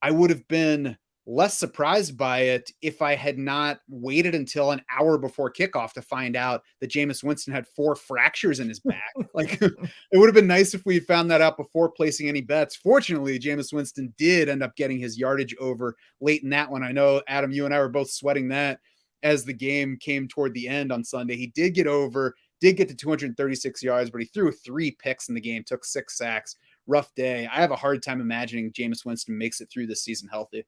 I would have been less surprised by it if I had not waited until an hour before kickoff to find out that Jameis Winston had 4 fractures in his back. Like, it would have been nice if we found that out before placing any bets. Fortunately, Jameis Winston did end up getting his yardage over late in that one. I know, Adam, you and I were both sweating that as the game came toward the end on Sunday. He did get to 236 yards, but he threw 3 picks in the game, took 6 sacks. Rough day. I have a hard time imagining Jameis Winston makes it through this season healthy.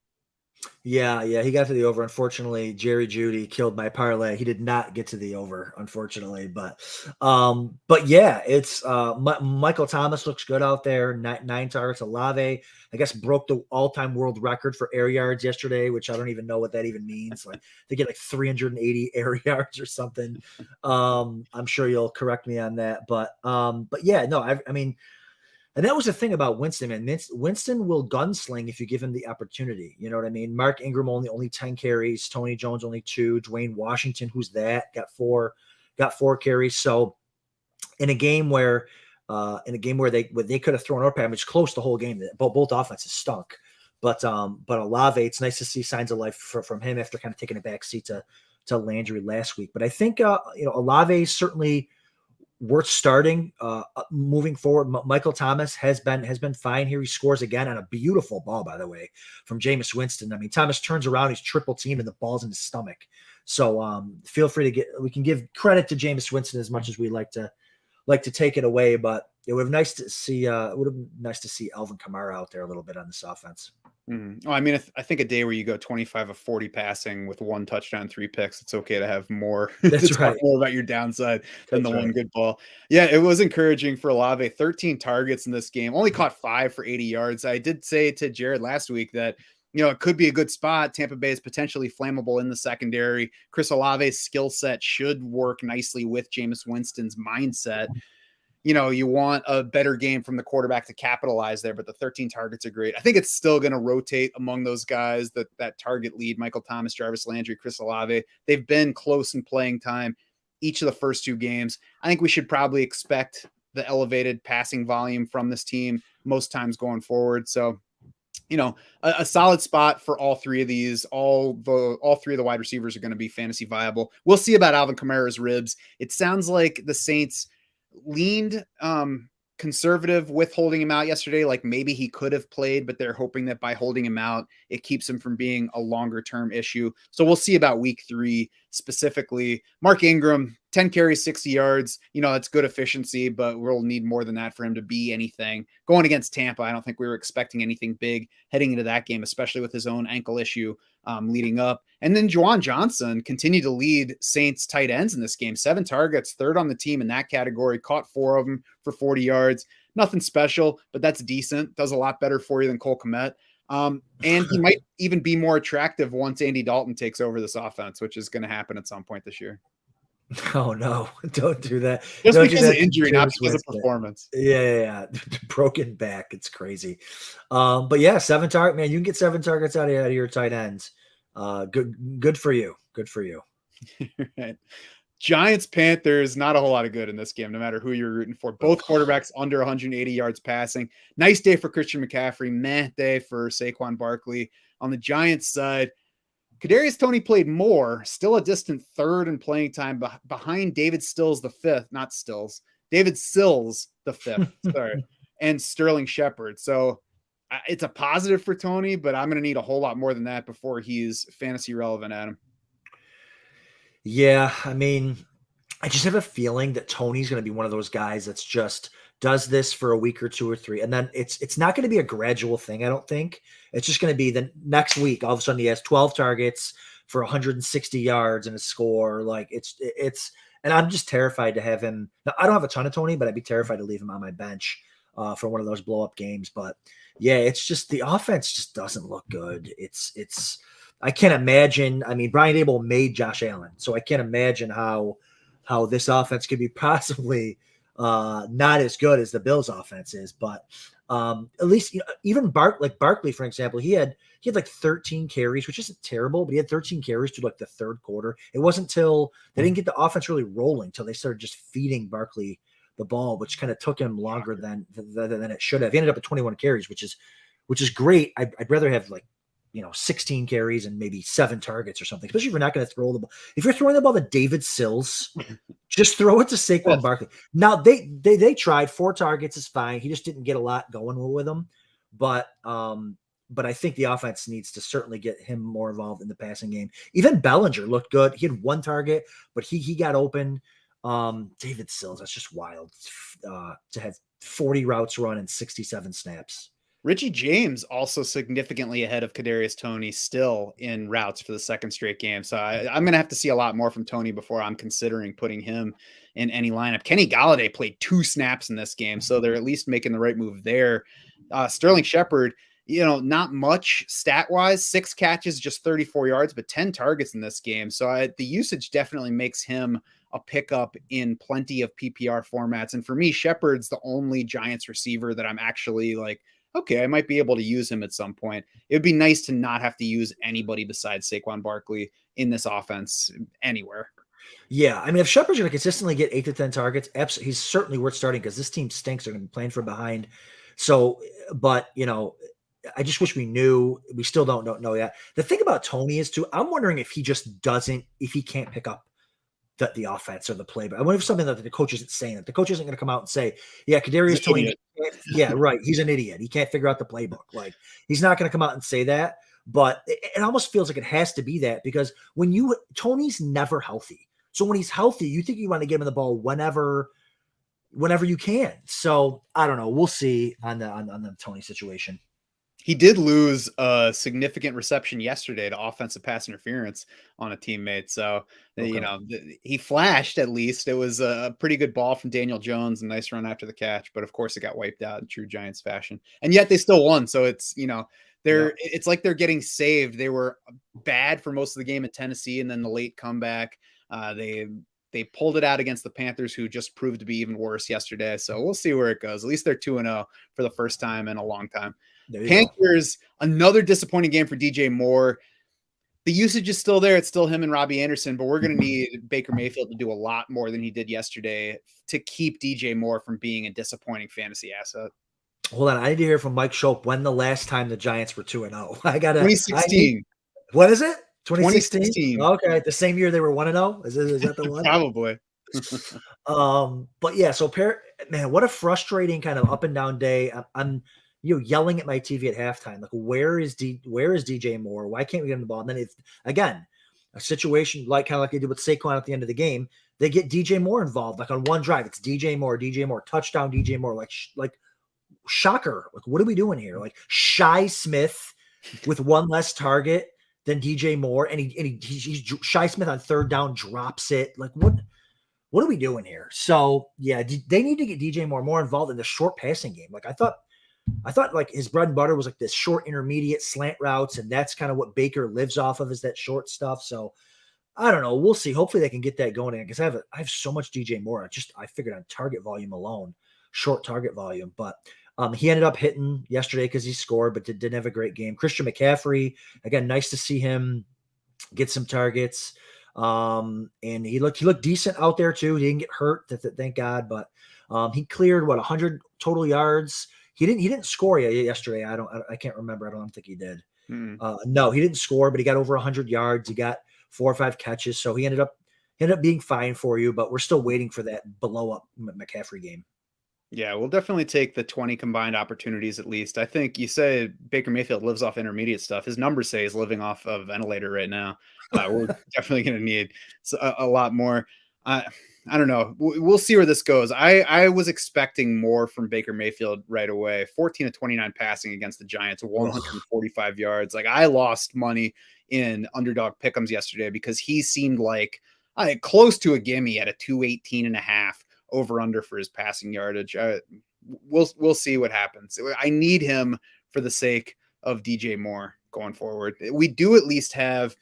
Yeah, he got to the over. Unfortunately, Jerry Jeudy killed my parlay. He did not get to the over, unfortunately. But yeah, it's Michael Thomas looks good out there. 9 targets. Olave, I guess, broke the all-time world record for air yards yesterday, which I don't even know what that even means. Like, they get like 380 air yards or something. I'm sure you'll correct me on that. But yeah, no, I mean. And that was the thing about Winston, man. Winston will gunsling if you give him the opportunity. You know what I mean? Mark Ingram only 10 carries. Tony Jones only 2. Dwayne Washington, who's that, got 4 carries. So in a game where they could have thrown over, which close the whole game. Both offenses stunk. But Olave, it's nice to see signs of life from him after kind of taking a back seat to Landry last week. But I think Olave certainly worth starting moving forward. Michael Thomas has been fine here. He scores again on a beautiful ball, by the way, from Jameis Winston. I mean, Thomas turns around, he's triple teamed, and the ball's in his stomach. So feel free to we can give credit to Jameis Winston as much as we like to take it away, but it would have nice to see Alvin Kamara out there a little bit on this offense. Mm-hmm. Oh, I mean, I think a day where you go 25 of 40 passing with 1 touchdown, 3 picks, it's okay to have more. That's right. More about your downside than one good ball. Yeah, it was encouraging for Olave. 13 targets in this game, only caught 5 for 80 yards. I did say to Jared last week that it could be a good spot. Tampa Bay is potentially flammable in the secondary. Chris Olave's skill set should work nicely with Jameis Winston's mindset. You want a better game from the quarterback to capitalize there, but the 13 targets are great. I think it's still going to rotate among those guys that target lead: Michael Thomas, Jarvis Landry, Chris Olave. They've been close in playing time each of the first 2 games. I think we should probably expect the elevated passing volume from this team most times going forward. So, a solid spot for all 3 of these. All 3 of the wide receivers are going to be fantasy viable. We'll see about Alvin Kamara's ribs. It sounds like the Saints leaned kind conservative with holding him out yesterday. Like maybe he could have played, but they're hoping that by holding him out, it keeps him from being a longer term issue. So we'll see about week 3 specifically. Mark Ingram, 10 carries, 60 yards. That's good efficiency, but we'll need more than that for him to be anything. Going against Tampa, I don't think we were expecting anything big heading into that game, especially with his own ankle issue leading up. And then Juwan Johnson continued to lead Saints tight ends in this game. 7 targets, third on the team in that category, caught 4 of them for 40 yards. Nothing special, but that's decent. Does a lot better for you than Cole Kmet. And he might even be more attractive once Andy Dalton takes over this offense, which is going to happen at some point this year. Oh no, don't do that. Just don't because of injury, not because of performance. Yeah. Broken back. It's crazy. But yeah, 7 target, man. You can get 7 targets out of your tight ends. Good for you. Good for you. Right. Giants, Panthers, not a whole lot of good in this game, no matter who you're rooting for. Both quarterbacks under 180 yards passing. Nice day for Christian McCaffrey. Meh day for Saquon Barkley. On the Giants side, Kadarius Toney played more, still a distant third in playing time behind David Sills the fifth, sorry, and Sterling Shepard. So it's a positive for Toney, but I'm going to need a whole lot more than that before he's fantasy relevant, Adam. Yeah, I mean, I just have a feeling that Toney's going to be one of those guys that's just does this for a week or 2 or 3, and then it's not going to be a gradual thing. I don't think it's just going to be the next week. All of a sudden, he has 12 targets for 160 yards and a score. Like it's, and I'm just terrified to have him. Now, I don't have a ton of Toney, but I'd be terrified to leave him on my bench for one of those blow up games. But yeah, it's just the offense just doesn't look good. It's. I can't imagine. I mean, Brian Dable made Josh Allen, so I can't imagine how this offense could be possibly not as good as the Bills' offense is. But at least even Barkley, for example, he had like 13 carries, which isn't terrible, but he had 13 carries to like the third quarter. It wasn't till they didn't get the offense really rolling till they started just feeding Barkley the ball, which kind of took him longer than it should have. He ended up at 21 carries, which is great. I'd rather have 16 carries and maybe 7 targets or something, especially if you're not going to throw the ball. If you're throwing the ball to David Sills, just throw it to Saquon Barkley. Now they tried 4 targets is fine. He just didn't get a lot going with him, but I think the offense needs to certainly get him more involved in the passing game. Even Bellinger looked good. He had 1 target, but he got open. David Sills, that's just wild to have 40 routes run and 67 snaps. Richie James also significantly ahead of Kadarius Toney still in routes for the second straight game. So I'm going to have to see a lot more from Toney before I'm considering putting him in any lineup. Kenny Golladay played 2 snaps in this game, so they're at least making the right move there. Sterling Shepard, not much stat-wise, 6 catches, just 34 yards, but 10 targets in this game. So the usage definitely makes him a pickup in plenty of PPR formats. And for me, Shepard's the only Giants receiver that I'm actually okay, I might be able to use him at some point. It would be nice to not have to use anybody besides Saquon Barkley in this offense anywhere. Yeah, I mean, if Shepard's going to consistently get 8 to 10 targets, he's certainly worth starting because this team stinks. They're going to be playing from behind. So, but, I just wish we knew. We still don't know yet. The thing about Toney is, too, I'm wondering if he can't pick up the offense or the play. But I wonder if something that the coach isn't saying, that the coach isn't going to come out and say, yeah, Kadarius Toney, yeah, right, he's an idiot. He can't figure out the playbook. Like, he's not going to come out and say that. But it almost feels like it has to be that, because Toney's never healthy. So when he's healthy, you think you want to get him the ball whenever you can. So I don't know. We'll see on the Toney situation. He did lose a significant reception yesterday to offensive pass interference on a teammate. So, okay. He flashed at least. It was a pretty good ball from Daniel Jones, a nice run after the catch. But, of course, it got wiped out in true Giants fashion. And yet they still won. So it's, it's like they're getting saved. They were bad for most of the game in Tennessee, and then the late comeback. They pulled it out against the Panthers, who just proved to be even worse yesterday. So we'll see where it goes. At least they're 2-0 for the first time in a long time. Panthers, another disappointing game for DJ Moore. The usage is still there. It's still him and Robbie Anderson, but we're going to need Baker Mayfield to do a lot more than he did yesterday to keep DJ Moore from being a disappointing fantasy asset. Hold on. I need to hear from Mike Schopp when the last time the Giants were 2-0. 2016. What is it? 2016. Okay. The same year they were 1-0. Is that the one? Probably. But yeah, so man, what a frustrating kind of up and down day. I'm yelling at my TV at halftime, like, where is DJ Moore? Why can't we get him the ball? And then if again, a situation like kind of like they did with Saquon at the end of the game, they get DJ Moore involved. Like on one drive, it's DJ Moore, touchdown, DJ Moore. Like shocker. Like, what are we doing here? Like Shy Smith with one less target than DJ Moore, and he's Shy Smith on third down drops it. Like, what are we doing here? So yeah, they need to get DJ Moore more involved in the short passing game. Like I thought like his bread and butter was like this short intermediate slant routes, and that's kind of what Baker lives off of, is that short stuff. So I don't know. We'll see. Hopefully they can get that going, because I have so much DJ Moore. I figured on target volume alone, short target volume, but he ended up hitting yesterday because he scored, but didn't have a great game. Christian McCaffrey, again, nice to see him get some targets. And he looked decent out there too. He didn't get hurt, thank God, but he cleared 100 total yards. He didn't score yesterday. I can't remember. I don't think he did. No, he didn't score, but he got over 100 yards. He got 4 or 5 catches. So he ended up being fine for you, but we're still waiting for that blow up McCaffrey game. Yeah, we'll definitely take the 20 combined opportunities at least. I think you say Baker Mayfield lives off intermediate stuff. His numbers say he's living off a ventilator right now. We're definitely going to need a lot more. I don't know. We'll see where this goes. I was expecting more from Baker Mayfield right away. 14 of 29 passing against the Giants, 145 yards. Like, I lost money in underdog pick'ems yesterday because he seemed like close to a gimme at a 218.5. over under for his passing yardage. We'll see what happens. I need him for the sake of DJ Moore going forward. We do at least have,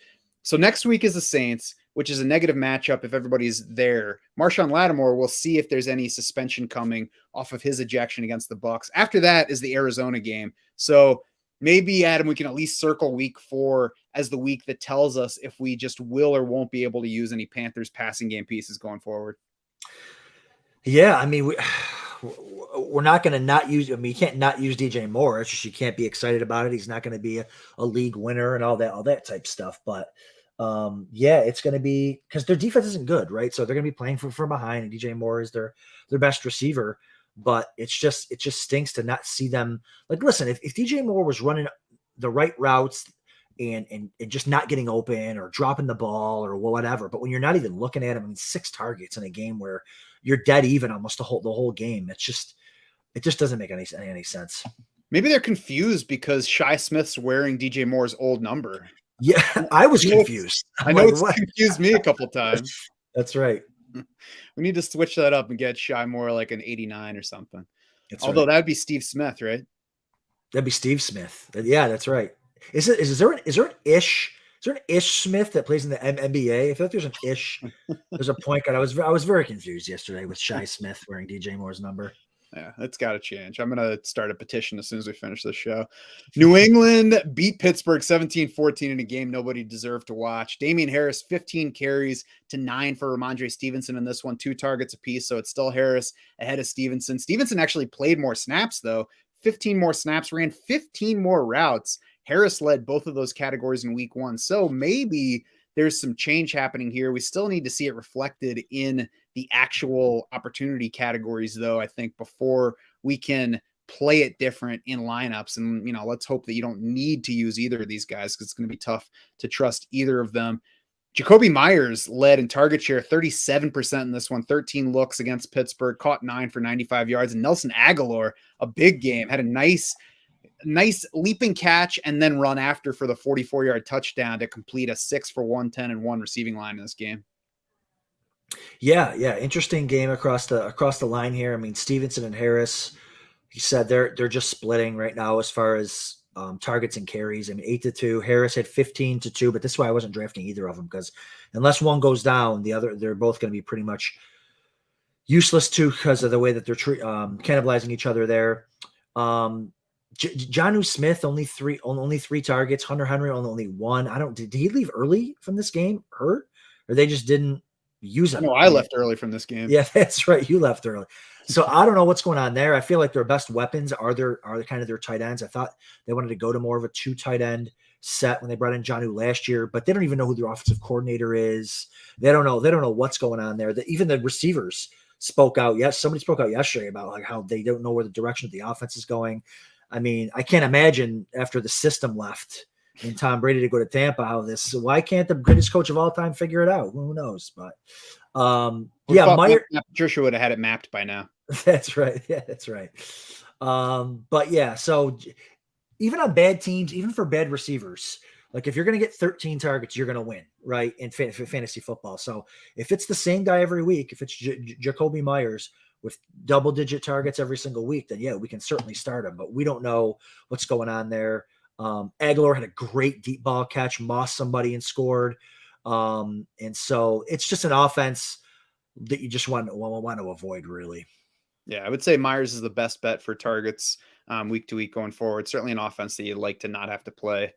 so next week is the Saints, which is a negative matchup if everybody's there. Marshawn Lattimore, we'll see if there's any suspension coming off of his ejection against the Bucs. After that is the Arizona game. So maybe, Adam, we can at least circle week 4 as the week that tells us if we just will or won't be able to use any Panthers passing game pieces going forward. Yeah, I mean, we're not going to not use. I mean, you can't not use DJ Moore. It's just you can't be excited about it. He's not going to be a league winner and all that type stuff. But yeah, it's going to be, because their defense isn't good, right? So they're going to be playing from behind, and DJ Moore is their best receiver. But it just stinks to not see them. Like, listen, if DJ Moore was running the right routes and just not getting open or dropping the ball or whatever, but when you're not even looking at him, I mean, 6 targets in a game where you're dead even almost the whole game. It just doesn't make any sense. Maybe they're confused because Shy Smith's wearing DJ Moore's old number. Yeah, I was confused. I know it's confused me a couple times. That's right. We need to switch that up and get Shy Moore like an 89 or something. Although that'd be Steve Smith, right? That'd be Steve Smith. Yeah, that's right. Is there an Ish Smith that plays in the NBA? I feel like there's an Ish. There's a point guard. I was very confused yesterday with Shy Smith wearing DJ Moore's number. Yeah, that's got to change. I'm going to start a petition as soon as we finish this show. New England beat Pittsburgh 17-14 in a game nobody deserved to watch. Damian Harris, 15 carries to 9 for Ramondre Stevenson in this one, 2 targets apiece. So it's still Harris ahead of Stevenson. Stevenson actually played more snaps, though. 15 more snaps, ran 15 more routes. Harris led both of those categories in week 1. So maybe there's some change happening here. We still need to see it reflected in the actual opportunity categories, though, I think, before we can play it different in lineups. And, let's hope that you don't need to use either of these guys, because it's going to be tough to trust either of them. Jacoby Myers led in target share, 37% in this one, 13 looks against Pittsburgh, caught 9 for 95 yards. And Nelson Aguilar, a big game, had a nice leaping catch and then run after for the 44-yard touchdown to complete a 6 for 110 and 1 receiving line in this game. Yeah. Interesting game across the line here. I mean, Stevenson and Harris, he said they're just splitting right now as far as targets and carries. I mean, 8-2. Harris had 15-2, but this is why I wasn't drafting either of them, because unless one goes down, they're both going to be pretty much useless too, because of the way that they're cannibalizing each other there. Jonnu Smith only three targets. Hunter Henry only 1. Did he leave early from this game? Hurt, or they just didn't use him? No, I left early from this game. Yeah, that's right. You left early. So I don't know what's going on there. I feel like their best weapons are kind of their tight ends. I thought they wanted to go to more of a 2 tight end set when they brought in Jonnu last year, but they don't even know who their offensive coordinator is. They don't know what's going on there. Even the receivers spoke out. Yes, somebody spoke out yesterday about like how they don't know where the direction of the offense is going. I mean, I can't imagine after the system left and Tom Brady to go to Tampa, how this. Why can't the greatest coach of all time figure it out? Who knows? But yeah, Meyer. Matt Patricia would have had it mapped by now. That's right. Yeah, that's right. But yeah, so even on bad teams, even for bad receivers, like if you're going to get 13 targets, you're going to win, right? In fantasy football. So if it's the same guy every week, if it's Jacoby Myers with double-digit targets every single week, then yeah, we can certainly start him. But we don't know what's going on there. Aguilar had a great deep ball catch, mossed somebody and scored. And so it's just an offense that you just want to avoid, really. Yeah, I would say Myers is the best bet for targets week to week going forward. Certainly an offense that you'd like to not have to play.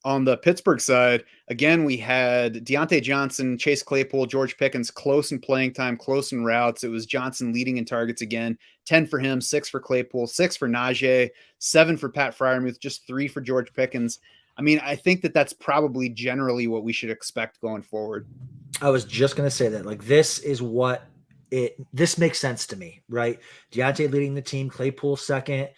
On the Pittsburgh side, again, we had Deontay Johnson, Chase Claypool, George Pickens close in playing time, close in routes. It was Johnson leading in targets again, 10 for him, 6 for Claypool, 6 for Najee, 7 for Pat Freiermuth, just 3 for George Pickens. I mean, I think that that's probably generally what we should expect going forward. I was just going to say that, like, this is what this makes sense to me, right? Deontay leading the team, Claypool second,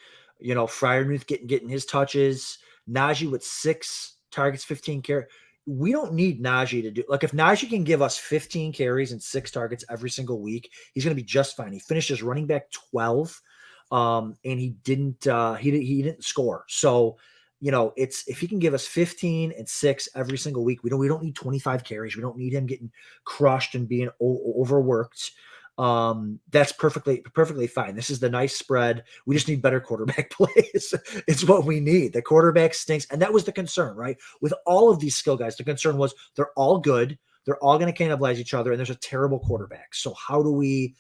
Freiermuth getting his touches, Najee with 6 targets, 15 carries. We don't need Najee to do, like, if Najee can give us 15 carries and 6 targets every single week, he's going to be just fine. He finished as running back 12, and he didn't score. So, it's, if he can give us 15 and 6 every single week, we don't need 25 carries. We don't need him getting crushed and being overworked. That's perfectly fine. This is the nice spread. We just need better quarterback plays. It's what we need. The quarterback stinks. And that was the concern, right? With all of these skill guys, the concern was they're all good. They're all going to cannibalize each other. And there's a terrible quarterback. So how do we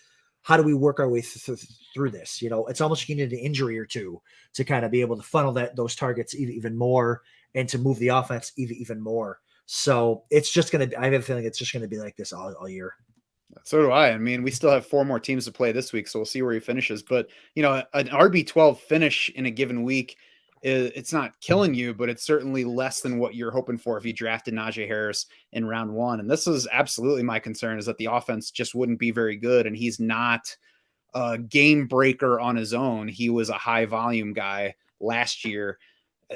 work our way through this? It's almost like you need an injury or two to kind of be able to funnel those targets even more and to move the offense even more. So it's just going to, I have a feeling it's just going to be like this all year. So do I. I mean, we still have 4 more teams to play this week, so we'll see where he finishes. But, an RB12 finish in a given week, it's not killing you, but it's certainly less than what you're hoping for if you drafted Najee Harris in round 1. And this is absolutely my concern, is that the offense just wouldn't be very good. And he's not a game breaker on his own. He was a high volume guy last year.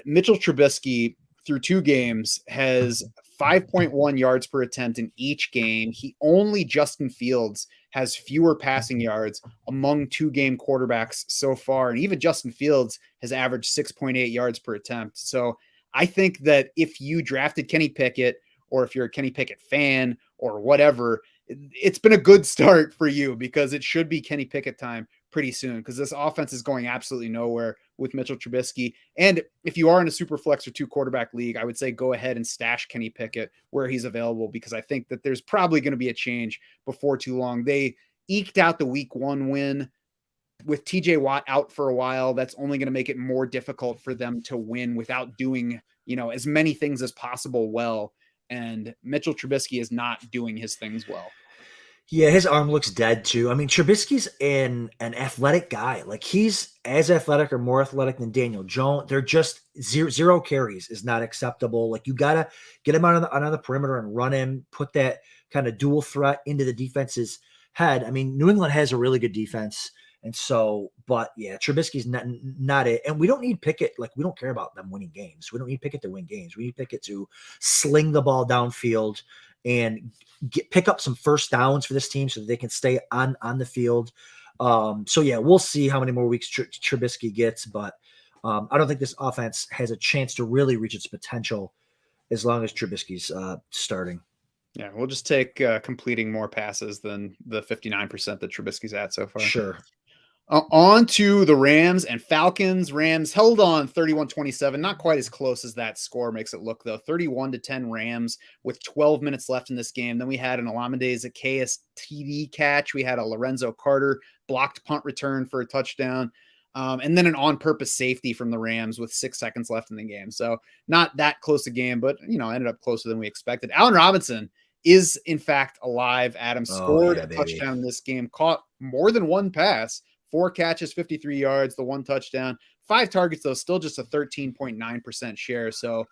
Mitchell Trubisky, through 2 games, has 5.1 yards per attempt in each game. Justin Fields has fewer passing yards among 2-game quarterbacks so far. And even Justin Fields has averaged 6.8 yards per attempt. So I think that if you drafted Kenny Pickett, or if you're a Kenny Pickett fan or whatever, it's been a good start for you, because it should be Kenny Pickett time pretty soon, because this offense is going absolutely nowhere with Mitchell Trubisky. And if you are in a super flex or 2 quarterback league, I would say go ahead and stash Kenny Pickett where he's available, because I think that there's probably going to be a change before too long. They eked out the week 1 win with TJ Watt out for a while. That's only going to make it more difficult for them to win without doing, as many things as possible well. And Mitchell Trubisky is not doing his things well. Yeah, his arm looks dead too. I mean, Trubisky's an athletic guy. Like, he's as athletic or more athletic than Daniel Jones. They're just zero carries is not acceptable. Like, you gotta get him on the perimeter and run him, put that kind of dual threat into the defense's head. I mean, New England has a really good defense. And so, but yeah, Trubisky's not it. And we don't need Pickett. Like, we don't care about them winning games. We don't need Pickett to win games. We need Pickett to sling the ball downfield and pick up some first downs for this team so that they can stay on the field. So yeah, we'll see how many more weeks Trubisky gets, but I don't think this offense has a chance to really reach its potential as long as Trubisky's starting. Yeah, we'll just take completing more passes than the 59% that Trubisky's at so far. Sure. On to the Rams and Falcons. Rams held on 31-27, not quite as close as that score makes it look, though. 31-10 Rams with 12 minutes left in this game. Then we had an Olamide Zaccheaus TD catch. We had a Lorenzo Carter blocked punt return for a touchdown. And then an on-purpose safety from the Rams with 6 seconds left in the game. So not that close a game, but, ended up closer than we expected. Allen Robinson is, in fact, alive. Adam scored a touchdown in this game, caught more than one pass. 4 catches, 53 yards, the 1 touchdown, 5 targets, though, still just a 13.9% share. So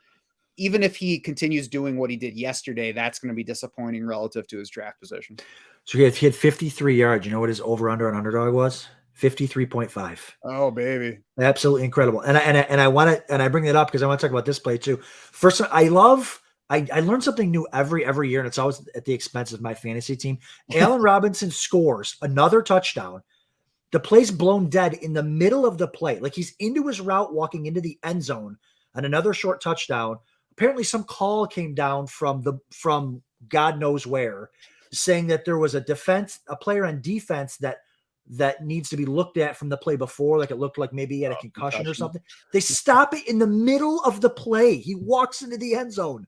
even if he continues doing what he did yesterday, that's going to be disappointing relative to his draft position. So he had 53 yards. You know what his over-under on underdog was? 53.5. Oh, baby. Absolutely incredible. And I bring that up because I want to talk about this play too. First, I learn something new every year, and it's always at the expense of my fantasy team. Allen Robinson scores another touchdown. The play's blown dead in the middle of the play. Like he's into his route, walking into the end zone on another short touchdown. Apparently some call came down from God knows where, saying that there was a player on defense that needs to be looked at from the play before. Like it looked like maybe he had a concussion or something. They stop it in the middle of the play. He walks into the end zone.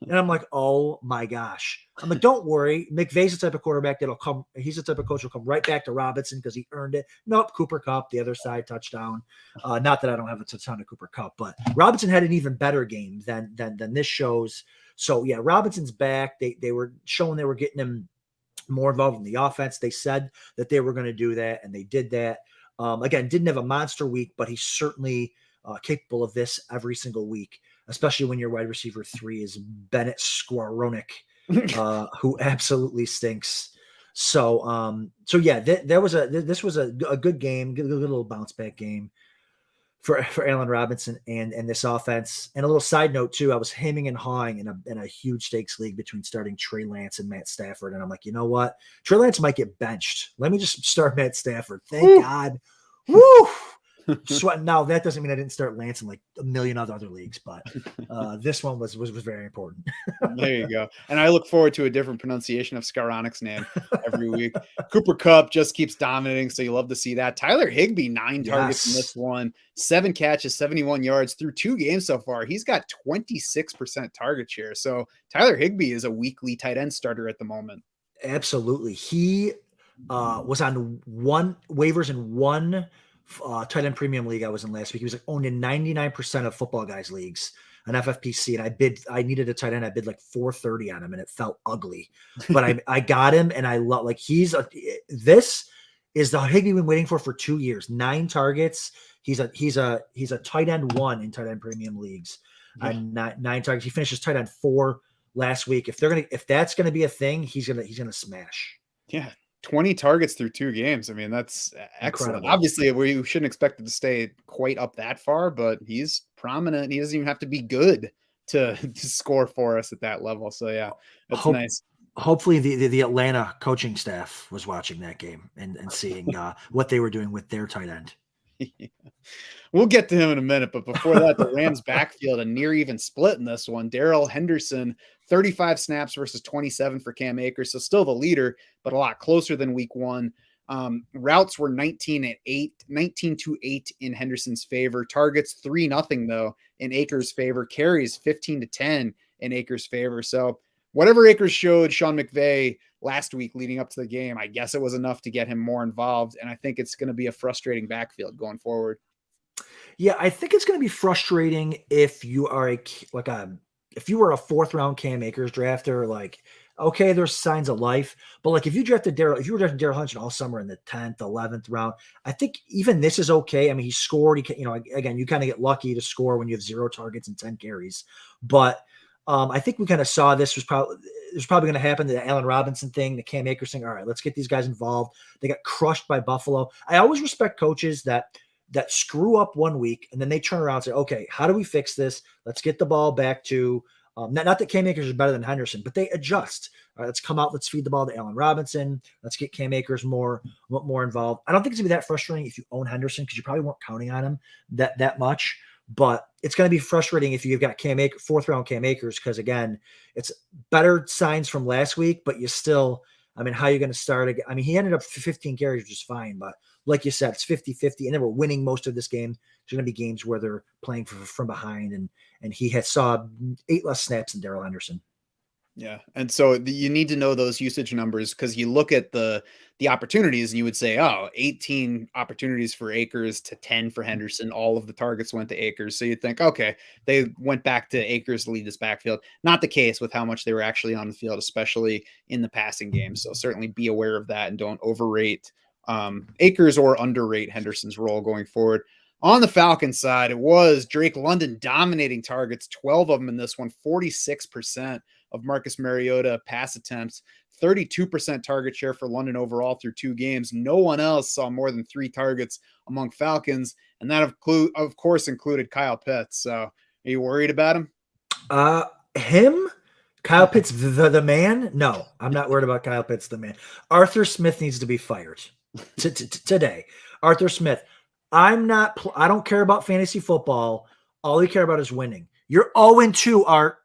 And I'm like, oh my gosh. I'm like, don't worry. McVay's the type of quarterback that'll come. He's the type of coach who'll come right back to Robinson because he earned it. Nope. Cooper Kupp, the other side touchdown. Not that I don't have a ton of Cooper Kupp, but Robinson had an even better game than this shows. So yeah, Robinson's back. They were showing they were getting him more involved in the offense. They said that they were going to do that, and they did that. Again, didn't have a monster week, but he's certainly capable of this every single week, especially when your wide receiver 3 is Bennett Skowronek, who absolutely stinks. So yeah, this was a good game, good little bounce back game for Allen Robinson and this offense. And a little side note too, I was hemming and hawing in a huge stakes league between starting Trey Lance and Matt Stafford. And I'm like, you know what? Trey Lance might get benched. Let me just start Matt Stafford. Thank God. Woo! Sweating. Now that doesn't mean I didn't start Lance in like a million other leagues, but this one was very important. There you go. And I look forward to a different pronunciation of Skowronek's name every week. Cooper Kupp just keeps dominating, so you love to see that. Tyler Higbee, 9 targets in this one, 7 catches, 71 yards through 2 games so far. He's got 26% target share. So Tyler Higbee is a weekly tight end starter at the moment. Absolutely. He was on waivers in one tight end premium league I was in last week. He was like owned in 99% of Football Guys leagues on FFPC, and I needed a tight end. I bid like 430 on him, and it felt ugly, but I got him, and I love this is the Higbee we've been waiting for 2 years. 9 targets. He's a tight end 1 in tight end premium leagues. Yeah. 9 targets. He finishes tight end 4 last week. If that's gonna be a thing, he's gonna smash. Yeah. 20 targets through 2 games. I mean, that's excellent. Incredible. Obviously, we shouldn't expect it to stay quite up that far, but he's prominent. He doesn't even have to be good to score for us at that level. So yeah, that's nice. Hopefully the Atlanta coaching staff was watching that game and seeing what they were doing with their tight end. Yeah. We'll get to him in a minute, but before that, the Rams backfield, a near even split in this one. Darrell Henderson, 35 snaps versus 27 for Cam Akers, so still the leader, but a lot closer than week 1. Routes were 19 to 8 in Henderson's favor. Targets 3-0 though in Akers' favor. Carries 15 to 10 in Akers' favor. So whatever Akers showed Sean McVay last week leading up to the game, I guess it was enough to get him more involved. And I think it's going to be a frustrating backfield going forward. Yeah, I think it's going to be frustrating if you are if you were a 4th round Cam Akers drafter. Like, okay, there's signs of life, but like if you were drafting Darrell Henderson all summer in the 10th, 11th round, I think even this is okay. I mean, he scored. Again, you kind of get lucky to score when you have 0 targets and 10 carries, but I think we kind of saw there's probably going to happen, the Allen Robinson thing, the Cam Akers thing. All right, let's get these guys involved. They got crushed by Buffalo. I always respect coaches that screw up one week and then they turn around and say, okay, how do we fix this? Let's get the ball back to not that Cam Akers is better than Henderson, but they adjust. All right, let's come out. Let's feed the ball to Allen Robinson. Let's get Cam Akers more involved. I don't think it's gonna be that frustrating if you own Henderson because you probably weren't counting on him that much. But it's going to be frustrating if you've got 4th round Cam Akers because, again, it's better signs from last week, but you still, I mean, how are you going to start again? I mean, he ended up 15 carries, which is fine, but like you said, it's 50-50, and they were winning most of this game. There's going to be games where they're playing from behind, and he saw 8 less snaps than Darrell Henderson. Yeah. And so you need to know those usage numbers because you look at the opportunities and you would say, 18 opportunities for Akers to 10 for Henderson. All of the targets went to Akers. So you'd think, okay, they went back to Akers to lead this backfield. Not the case with how much they were actually on the field, especially in the passing game. So certainly be aware of that and don't overrate Akers or underrate Henderson's role going forward. On the Falcons side, it was Drake London dominating targets, 12 of them in this one, 46% of Marcus Mariota pass attempts, 32% target share for London overall through 2 games. No one else saw more than 3 targets among Falcons, and that of course included Kyle Pitts. So are you worried about him? Him? Kyle Pitts, the man? No, I'm not worried about Kyle Pitts, the man. Arthur Smith needs to be fired today. Arthur Smith. I don't care about fantasy football. All you care about is winning. You're 0-2, Art.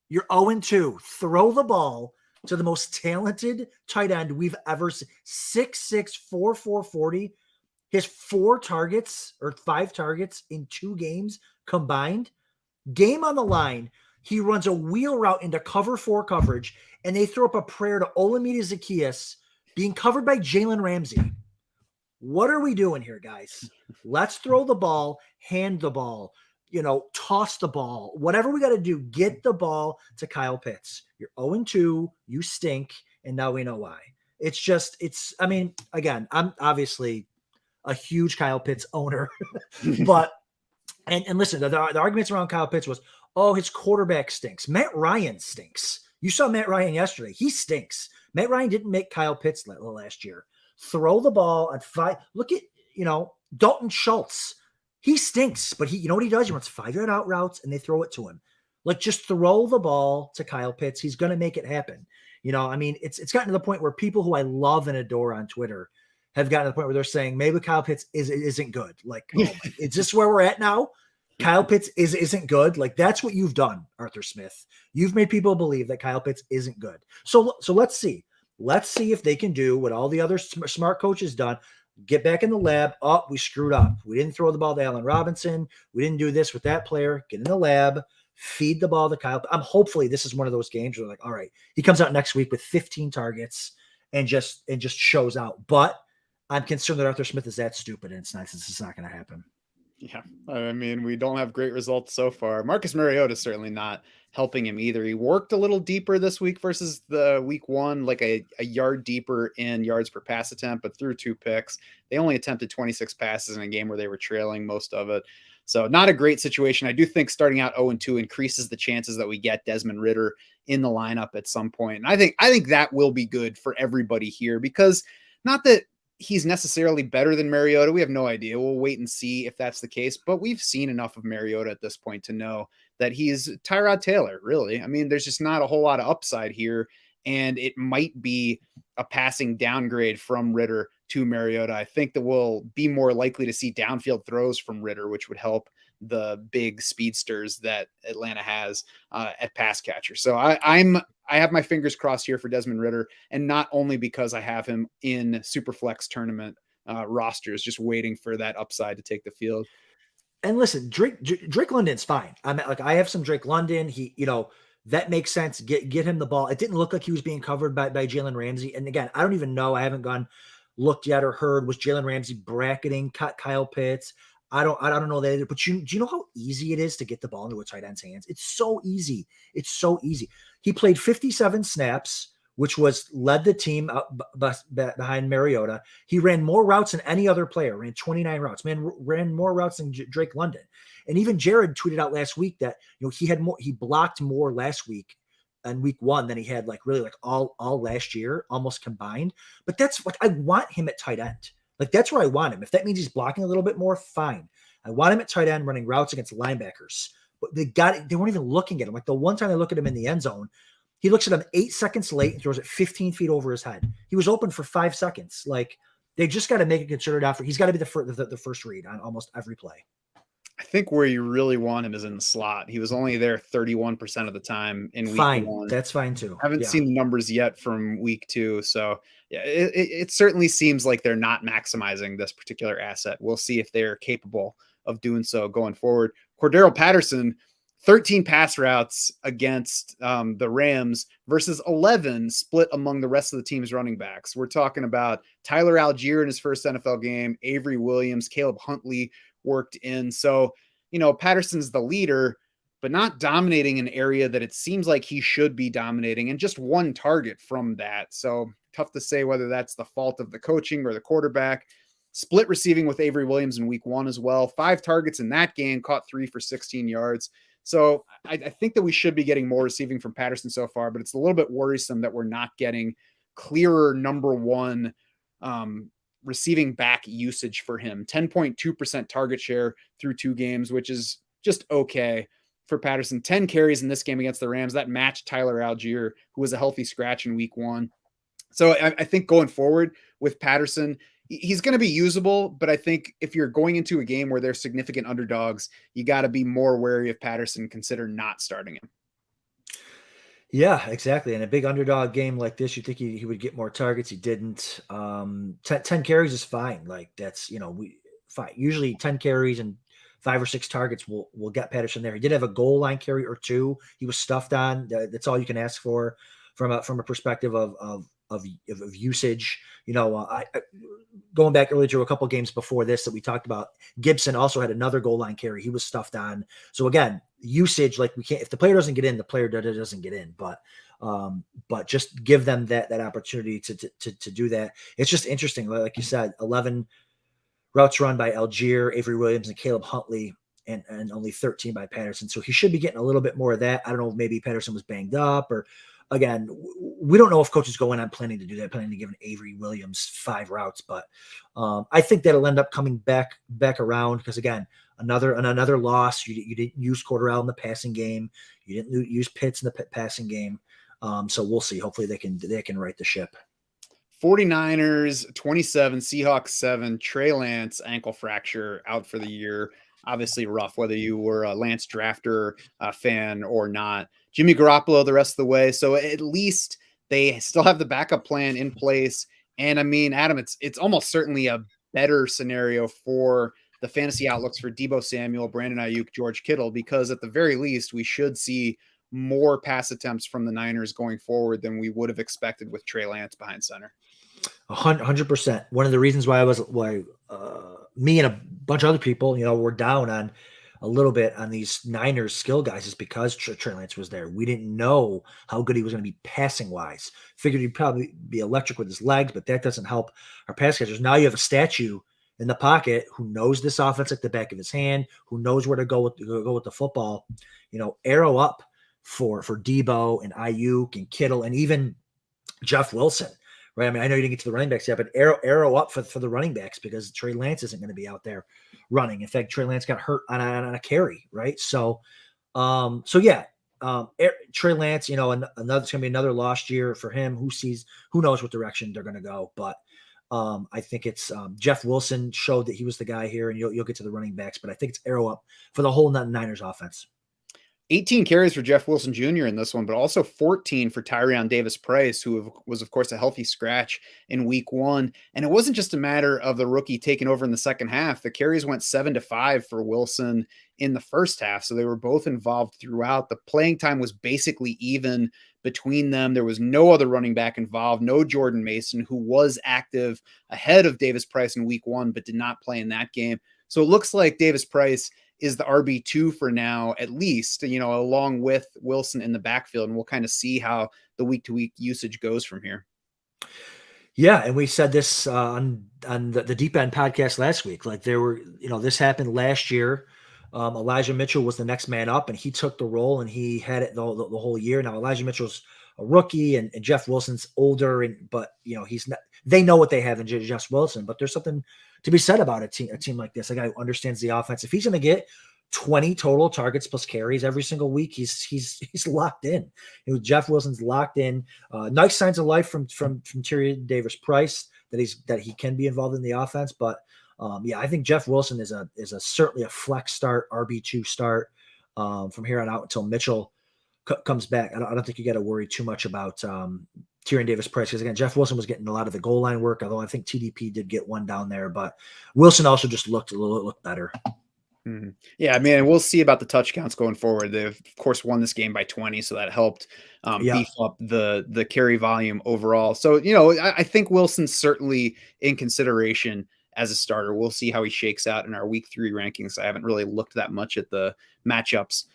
You're 0-2. Throw the ball to the most talented tight end we've ever seen. 6'6", 4'4", 40. His 5 targets in 2 games combined. Game on the line. He runs a wheel route into cover 4 coverage, and they throw up a prayer to Olamide Zaccheaus being covered by Jaylen Ramsey. What are we doing here, guys? Let's throw the ball, hand the ball, toss the ball. Whatever we got to do, get the ball to Kyle Pitts. You're 0-2, you stink, and now we know why. Again, I'm obviously a huge Kyle Pitts owner, but and listen, the arguments around Kyle Pitts was, oh, his quarterback stinks. Matt Ryan stinks. You saw Matt Ryan yesterday. He stinks. Matt Ryan didn't make Kyle Pitts last year. Throw the ball at 5. Look at, Dalton Schultz. He stinks, but you know what he does? He runs 5-yard out routes, and they throw it to him. Just throw the ball to Kyle Pitts. He's going to make it happen. It's gotten to the point where people who I love and adore on Twitter have gotten to the point where they're saying maybe Kyle Pitts isn't good. Is this where we're at now? Kyle Pitts isn't good. That's what you've done, Arthur Smith. You've made people believe that Kyle Pitts isn't good. So let's see. Let's see if they can do what all the other smart coaches done. Get back in the lab. Oh, we screwed up. We didn't throw the ball to Allen Robinson. We didn't do this with that player. Get in the lab. Feed the ball to Kyle. Hopefully this is one of those games where all right, he comes out next week with 15 targets and just shows out. But I'm concerned that Arthur Smith is that stupid, and it's not going to happen. Yeah, we don't have great results so far. Marcus Mariota is certainly not helping him either. He worked a little deeper this week versus the week 1, a yard deeper in yards per pass attempt, but threw 2 picks. They only attempted 26 passes in a game where they were trailing most of it. So not a great situation. I do think starting out 0-2 increases the chances that we get Desmond Ridder in the lineup at some point. And I think that will be good for everybody here, because not that he's necessarily better than Mariota. We have no idea. We'll wait and see if that's the case, but we've seen enough of Mariota at this point to know that he's Tyrod Taylor, really. There's just not a whole lot of upside here, and it might be a passing downgrade from Ridder to Mariota. I think that we'll be more likely to see downfield throws from Ridder, which would help the big speedsters that Atlanta has at pass catcher. So I have my fingers crossed here for Desmond Ridder, and not only because I have him in Superflex tournament rosters, just waiting for that upside to take the field. And listen, Drake London's fine. I have some Drake London. He, that makes sense. Get him the ball. It didn't look like he was being covered by Jaylen Ramsey. And again, I don't even know. I haven't looked yet or heard. Was Jaylen Ramsey bracketing Kyle Pitts? I don't know that, but do you know how easy it is to get the ball into a tight end's hands? It's so easy. It's so easy. He played 57 snaps, which led the team up behind Mariota. He ran more routes than any other player, ran 29 routes, ran more routes than Drake London. And even Jared tweeted out last week that, he blocked more last week in week 1 than he had all last year, almost combined. But that's I want him at tight end. That's where I want him. If that means he's blocking a little bit more, fine. I want him at tight end running routes against linebackers. But they weren't even looking at him. The one time they look at him in the end zone, he looks at him 8 seconds late and throws it 15 feet over his head. He was open for 5 seconds. They just got to make a concerted effort. He's got to be the first read on almost every play. I think where you really want him is in the slot. He was only there 31% of the time in week 1. That's fine too. Haven't seen the numbers yet from week 2. So yeah, it certainly seems like they're not maximizing this particular asset. We'll see if they're capable of doing so going forward. Cordero Patterson, 13 pass routes against the Rams versus 11 split among the rest of the team's running backs. We're talking about Tyler Algier in his first NFL game, Avery Williams, Caleb Huntley worked in. So, Patterson's the leader, but not dominating an area that it seems like he should be dominating, and just 1 target from that. So tough to say whether that's the fault of the coaching or the quarterback. split receiving with Avery Williams in week 1 as well. 5 targets in that game, caught 3 for 16 yards. So I think that we should be getting more receiving from Patterson so far, but it's a little bit worrisome that we're not getting clearer number one receiving back usage for him. 10.2% target share through 2 games, which is just okay for Patterson. 10 carries in this game against the Rams. That matched Tyler Algier, who was a healthy scratch in week 1. So I think going forward with Patterson, he's going to be usable, but I think if you're going into a game where there's significant underdogs, you got to be more wary of Patterson, consider not starting him. Yeah, exactly. In a big underdog game like this, you think he would get more targets. He didn't. 10 carries is fine. Like that's, fine. Usually 10 carries and 5 or 6 targets will get Patterson there. He did have a goal line carry or 2. He was stuffed on. That's all you can ask for from a perspective of usage. I going back earlier to a couple games before this that we talked about, Gibson also had another goal line carry. He was stuffed on. So again, usage, like we can't, if the player doesn't get in, the player doesn't get in, but just give them that opportunity to do that. It's just interesting. Like you said, 11 routes run by Algier, Avery Williams, and Caleb Huntley, and only 13 by Patterson. So he should be getting a little bit more of that. I don't know if maybe Patterson was banged up, or again, we don't know if coaches go in on planning to do that, planning to give an Avery Williams 5 routes, but I think that'll end up coming back around because again, another loss. You didn't use Cordarrelle in the passing game. You didn't use Pitts in the passing game. So we'll see. Hopefully they can right the ship. 49ers 27, Seahawks 7, Trey Lance ankle fracture out for the year. Obviously rough, whether you were a Lance drafter fan or not. Jimmy Garoppolo the rest of the way. So at least they still have the backup plan in place. And I mean, Adam, it's almost certainly a better scenario for the fantasy outlooks for Deebo Samuel, Brandon Ayuk, George Kittle, because at the very least, we should see more pass attempts from the Niners going forward than we would have expected with Trey Lance behind center. 100%. One of the reasons why me and a bunch of other people, were down on a little bit on these Niners skill guys is because Trey Lance was there. We didn't know how good he was going to be passing wise. Figured he'd probably be electric with his legs, but that doesn't help our pass catchers. Now you have a statue in the pocket who knows this offense like the back of his hand, who knows where to go with the football. Arrow up for Deebo and Ayuk and Kittle and even Jeff Wilson. Right. I mean, I know you didn't get to the running backs yet, but arrow up for the running backs because Trey Lance isn't going to be out there running. In fact, Trey Lance got hurt on a carry. Right. So, Trey Lance, it's going to be another lost year for him. Who knows what direction they're going to go. But I think it's Jeff Wilson showed that he was the guy here, and you'll get to the running backs. But I think it's arrow up for the whole Niners offense. 18 carries for Jeff Wilson Jr. in this one, but also 14 for Tyreek Davis-Price, who was, of course, a healthy scratch in week 1. And it wasn't just a matter of the rookie taking over in the second half. The carries went 7-5 for Wilson in the first half. So they were both involved throughout. The playing time was basically even between them. There was no other running back involved, no Jordan Mason, who was active ahead of Davis-Price in week 1, but did not play in that game. So it looks like Davis-Price is the RB2 for now, at least, along with Wilson in the backfield. And we'll kind of see how the week-to-week usage goes from here. Yeah. And we said this on the Deep End podcast last week. Like this happened last year. Elijah Mitchell was the next man up, and he took the role, and he had it the whole year. Now, Elijah Mitchell's a rookie, and Jeff Wilson's older, but he's not. They know what they have in Jeff Wilson, but there's something to be said about a team like this. A guy who understands the offense. If he's going to get 20 total targets plus carries every single week, he's locked in. Jeff Wilson's locked in. Nice signs of life from Tyreek Davis-Price that he can be involved in the offense. But I think Jeff Wilson is certainly a flex start, RB2 start from here on out until Mitchell comes back. I don't think you got to worry too much about Tyreek Davis-Price because again, Jeff Wilson was getting a lot of the goal line work, although I think TDP did get one down there, but Wilson also just looked better. Mm-hmm. Yeah, I mean, we'll see about the touch counts going forward. They've of course won this game by 20, so that helped beef up the carry volume overall. So I think Wilson's certainly in consideration as a starter. We'll see how he shakes out in our week 3 rankings. I haven't really looked that much at the matchups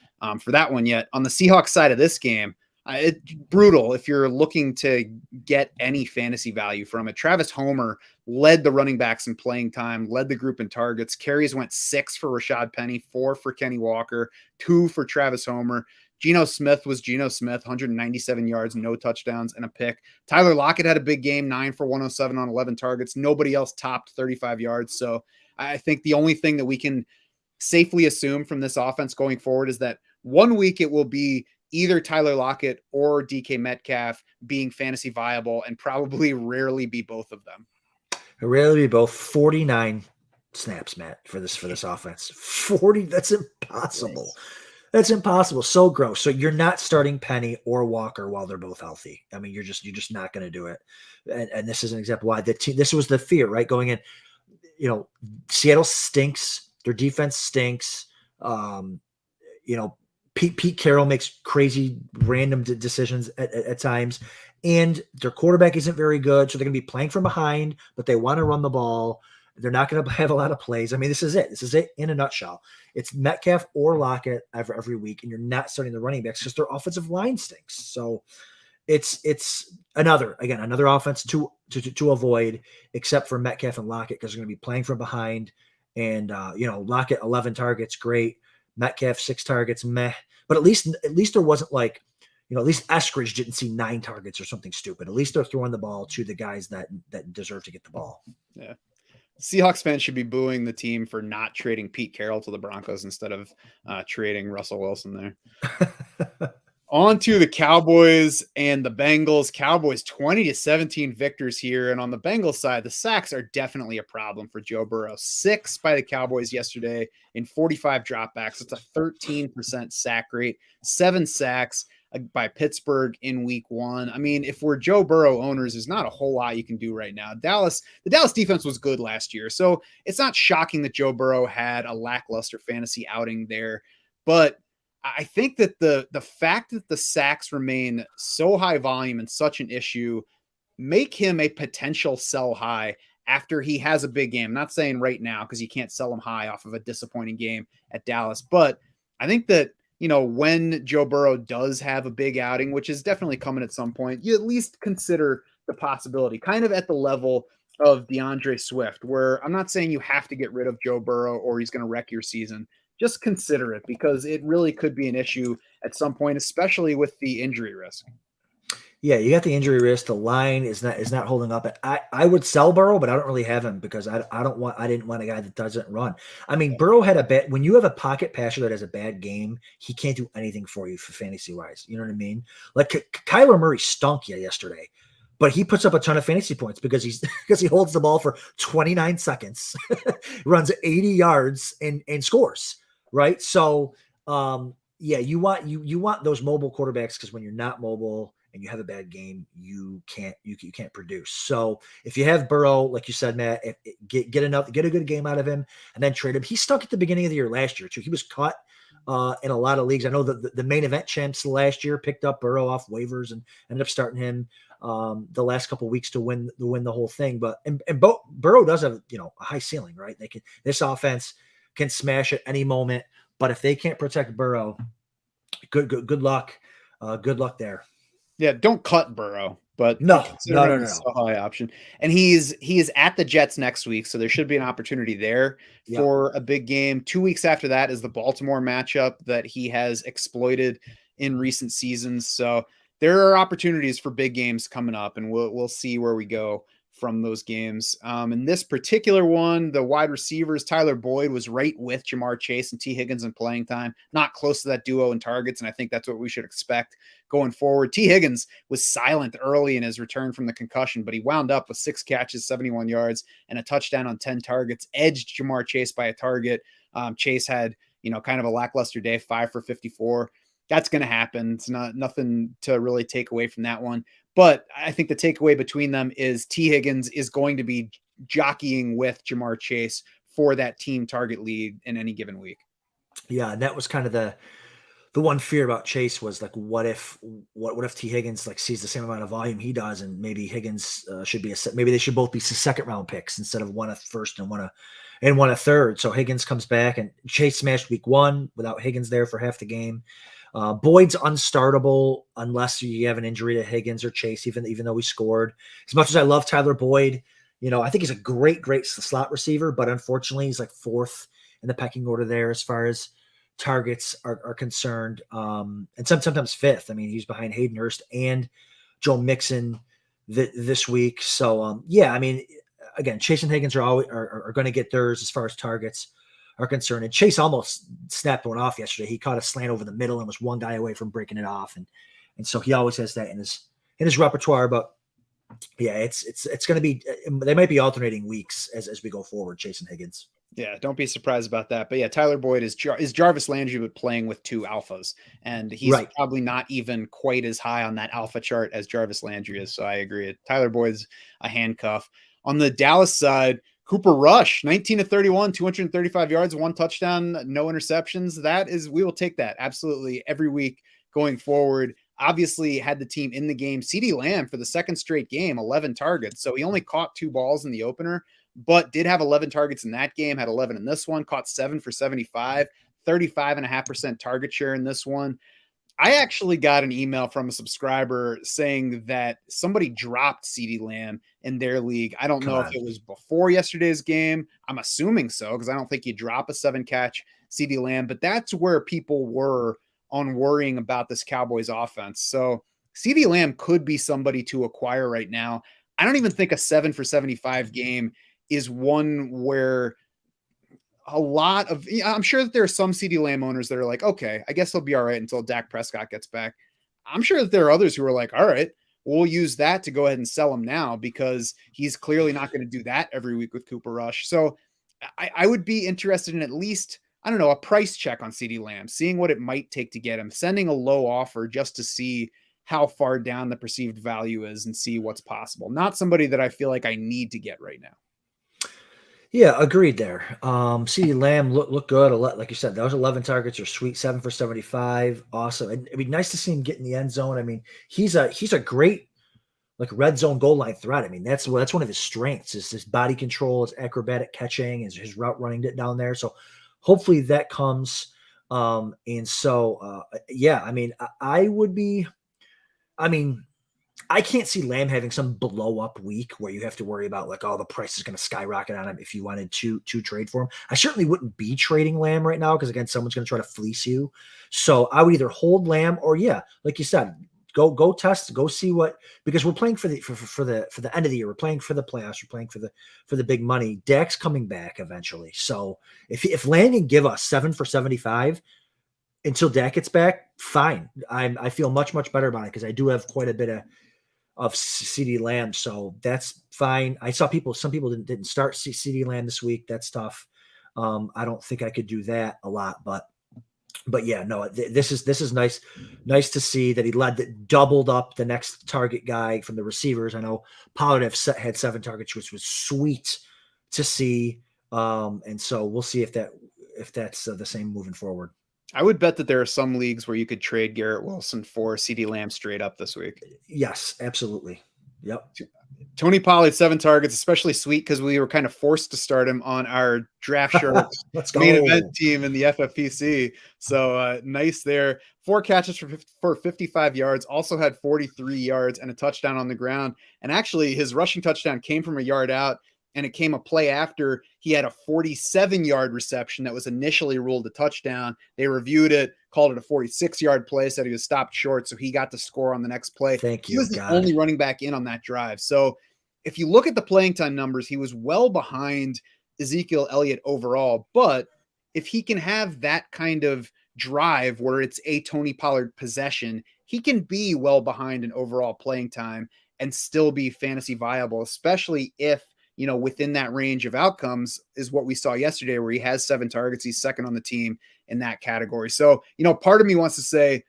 for that one yet. On the Seahawks side of this game, It's brutal if you're looking to get any fantasy value from it. Travis Homer led the running backs in playing time, led the group in targets. Carries went 6 for Rashad Penny, 4 for Kenny Walker, 2 for Travis Homer. Geno Smith was Geno Smith, 197 yards, no touchdowns, and a pick. Tyler Lockett had a big game, 9 for 107 on 11 targets. Nobody else topped 35 yards. So I think the only thing that we can safely assume from this offense going forward is that 1 week it will be either Tyler Lockett or DK Metcalf being fantasy viable, and probably rarely be both of them. Rarely be both. 49 snaps, Matt, for this offense. 40. That's impossible. That's impossible. So gross. So you're not starting Penny or Walker while they're both healthy. I mean, you're just not going to do it. And this is an example why this was the fear, right? Going in, Seattle stinks. Their defense stinks. Pete Carroll makes crazy random decisions at times, and their quarterback isn't very good. So they're going to be playing from behind, but they want to run the ball. They're not going to have a lot of plays. I mean, this is it. This is it in a nutshell. It's Metcalf or Lockett every week, and you're not starting the running backs because their offensive line stinks. So it's another offense to avoid, except for Metcalf and Lockett, because they're going to be playing from behind. And Lockett 11 targets, great. Metcalf 6 targets, meh. But at least there wasn't like, at least Eskridge didn't see 9 targets or something stupid. At least they're throwing the ball to the guys that deserve to get the ball. Yeah. Seahawks fans should be booing the team for not trading Pete Carroll to the Broncos instead of trading Russell Wilson there. On to the Cowboys and the Bengals. Cowboys 20-17 victors here. And on the Bengals side, the sacks are definitely a problem for Joe Burrow. 6 by the Cowboys yesterday in 45 dropbacks. It's a 13% sack rate. 7 sacks by Pittsburgh in week 1. I mean, if we're Joe Burrow owners, there's not a whole lot you can do right now. The Dallas defense was good last year, so it's not shocking that Joe Burrow had a lackluster fantasy outing there. But I think that the fact that the sacks remain so high volume and such an issue make him a potential sell high after he has a big game. I'm not saying right now, because you can't sell him high off of a disappointing game at Dallas. But I think that, when Joe Burrow does have a big outing, which is definitely coming at some point, you at least consider the possibility, kind of at the level of DeAndre Swift, where I'm not saying you have to get rid of Joe Burrow or he's going to wreck your season. Just consider it, because it really could be an issue at some point, especially with the injury risk. Yeah, you got the injury risk. The line is not holding up. I would sell Burrow, but I don't really have him because I didn't want a guy that doesn't run. I mean, Burrow had a bad, when you have a pocket passer that has a bad game, he can't do anything for you for fantasy wise. You know what I mean? Like Kyler Murray stunk yesterday, but he puts up a ton of fantasy points because he holds the ball for 29 seconds, runs 80 yards and scores. Right. So, you want those mobile quarterbacks, because when you're not mobile and you have a bad game, you can't produce. So if you have Burrow, like you said, Matt, get a good game out of him and then trade him. He stunk at the beginning of the year last year too. He was cut in a lot of leagues. I know that the main event champs last year picked up Burrow off waivers and ended up starting him the last couple of weeks to win the whole thing. But Burrow does have a high ceiling, right? This offense can smash at any moment, but if they can't protect Burrow, good luck. Good luck there. Yeah, don't cut Burrow, but no. High option. And he is at the Jets next week, so there should be an opportunity there for a big game. 2 weeks after that is the Baltimore matchup that he has exploited in recent seasons. So there are opportunities for big games coming up, and we'll see where we go from those games. In this particular one, the wide receivers, Tyler Boyd was right with Jamar Chase and T. Higgins in playing time, not close to that duo in targets, and I think that's what we should expect going forward. T. Higgins was silent early in his return from the concussion, but he wound up with 6 catches, 71 yards, and a touchdown on 10 targets, edged Jamar Chase by a target. Chase had, kind of a lackluster day, 5 for 54. That's going to happen. It's nothing to really take away from that one. But I think the takeaway between them is T. Higgins is going to be jockeying with Jamar Chase for that team target lead in any given week. Yeah, and that was kind of the one fear about Chase was like, what if T. Higgins sees the same amount of volume he does, and maybe Higgins should be maybe they should both be second round picks instead of one a first and one a third. So Higgins comes back, and Chase smashed week 1 without Higgins there for half the game. Boyd's unstartable unless you have an injury to Higgins or Chase, even though we scored. As much as I love Tyler Boyd, I think he's a great slot receiver, but unfortunately he's like fourth in the pecking order there as far as targets are concerned. And sometimes fifth. I mean, he's behind Hayden Hurst and Joe Mixon this week. So yeah, I mean, again, Chase and Higgins are going to get theirs as far as targets are concerned. And Chase almost snapped one off yesterday. He caught a slant over the middle and was one guy away from breaking it off. And so he always has that in his repertoire. But yeah, it's going to be, they might be alternating weeks as we go forward, Chase and Higgins. Yeah, don't be surprised about that. But yeah, Tyler Boyd is Jarvis Landry, but playing with two alphas. And he's probably not even quite as high on that alpha chart as Jarvis Landry is. So I agree. Tyler Boyd's a handcuff. On the Dallas side, Cooper Rush, 19 of 31, 235 yards, 1 touchdown, no interceptions. We will take that absolutely every week going forward. Obviously had the team in the game. CeeDee Lamb for the second straight game, 11 targets. So he only caught 2 balls in the opener, but did have 11 targets in that game, had 11 in this one, caught 7 for 75, 35.5% target share in this one. I actually got an email from a subscriber saying that somebody dropped CeeDee Lamb in their league. I don't know if it was before yesterday's game. I'm assuming so, because I don't think you drop a 7-catch CeeDee Lamb, but that's where people were on worrying about this Cowboys offense. So CeeDee Lamb could be somebody to acquire right now. I don't even think a 7 for 75 game is one where I'm sure that there are some CeeDee Lamb owners that are like, okay, I guess he'll be all right until Dak Prescott gets back. I'm sure that there are others who are like, all right, we'll use that to go ahead and sell him now because he's clearly not going to do that every week with Cooper Rush. So I would be interested in at least, I don't know, a price check on CeeDee Lamb, seeing what it might take to get him, sending a low offer just to see how far down the perceived value is and see what's possible. Not somebody that I feel like I need to get right now. Yeah, agreed there. CeeDee Lamb look good. Like you said, those 11 targets are sweet. 7 for 75. Awesome. And it'd be nice to see him get in the end zone. I mean, he's a great like red zone goal line threat. I mean, that's one of his strengths is his body control, his acrobatic catching, his route running down there. So hopefully that comes. Yeah, I mean, I can't see Lamb having some blow up week where you have to worry about like, oh, the price is going to skyrocket on him if you wanted to trade for him. I certainly wouldn't be trading Lamb right now because again, someone's going to try to fleece you. So I would either hold Lamb or yeah, like you said, go test, go see what, because we're playing for the end of the year. We're playing for the playoffs. We're playing for the big money. Dak's coming back eventually. So if Lamb can give us 7 for 75 until Dak gets back, fine. I feel much better about it because I do have quite a bit of CeeDee Lamb, so that's fine. I saw some people didn't start CeeDee Lamb this week. That's tough. I don't think I could do that a lot, but yeah, no, this is nice to see that he doubled up the next target guy from the receivers. I know Pollard had 7 targets, which was sweet to see, and so we'll see if that's the same moving forward. I would bet that there are some leagues where you could trade Garrett Wilson for CeeDee Lamb straight up this week. Yes, absolutely. Yep. Tony Pollard, 7 targets, especially sweet because we were kind of forced to start him on our Draft Sharks main event team in the FFPC. So nice there. 4 catches for 55 yards, also had 43 yards and a touchdown on the ground. And actually his rushing touchdown came from a yard out. And it came a play after he had a 47-yard reception that was initially ruled a touchdown. They reviewed it, called it a 46-yard play, said he was stopped short, so he got to score on the next play. Thank you. He was the only running back in on that drive. So if you look at the playing time numbers, he was well behind Ezekiel Elliott overall. But if he can have that kind of drive where it's a Tony Pollard possession, he can be well behind in overall playing time and still be fantasy viable, especially if within that range of outcomes is what we saw yesterday where he has 7 targets. He's second on the team in that category. So, part of me wants to say,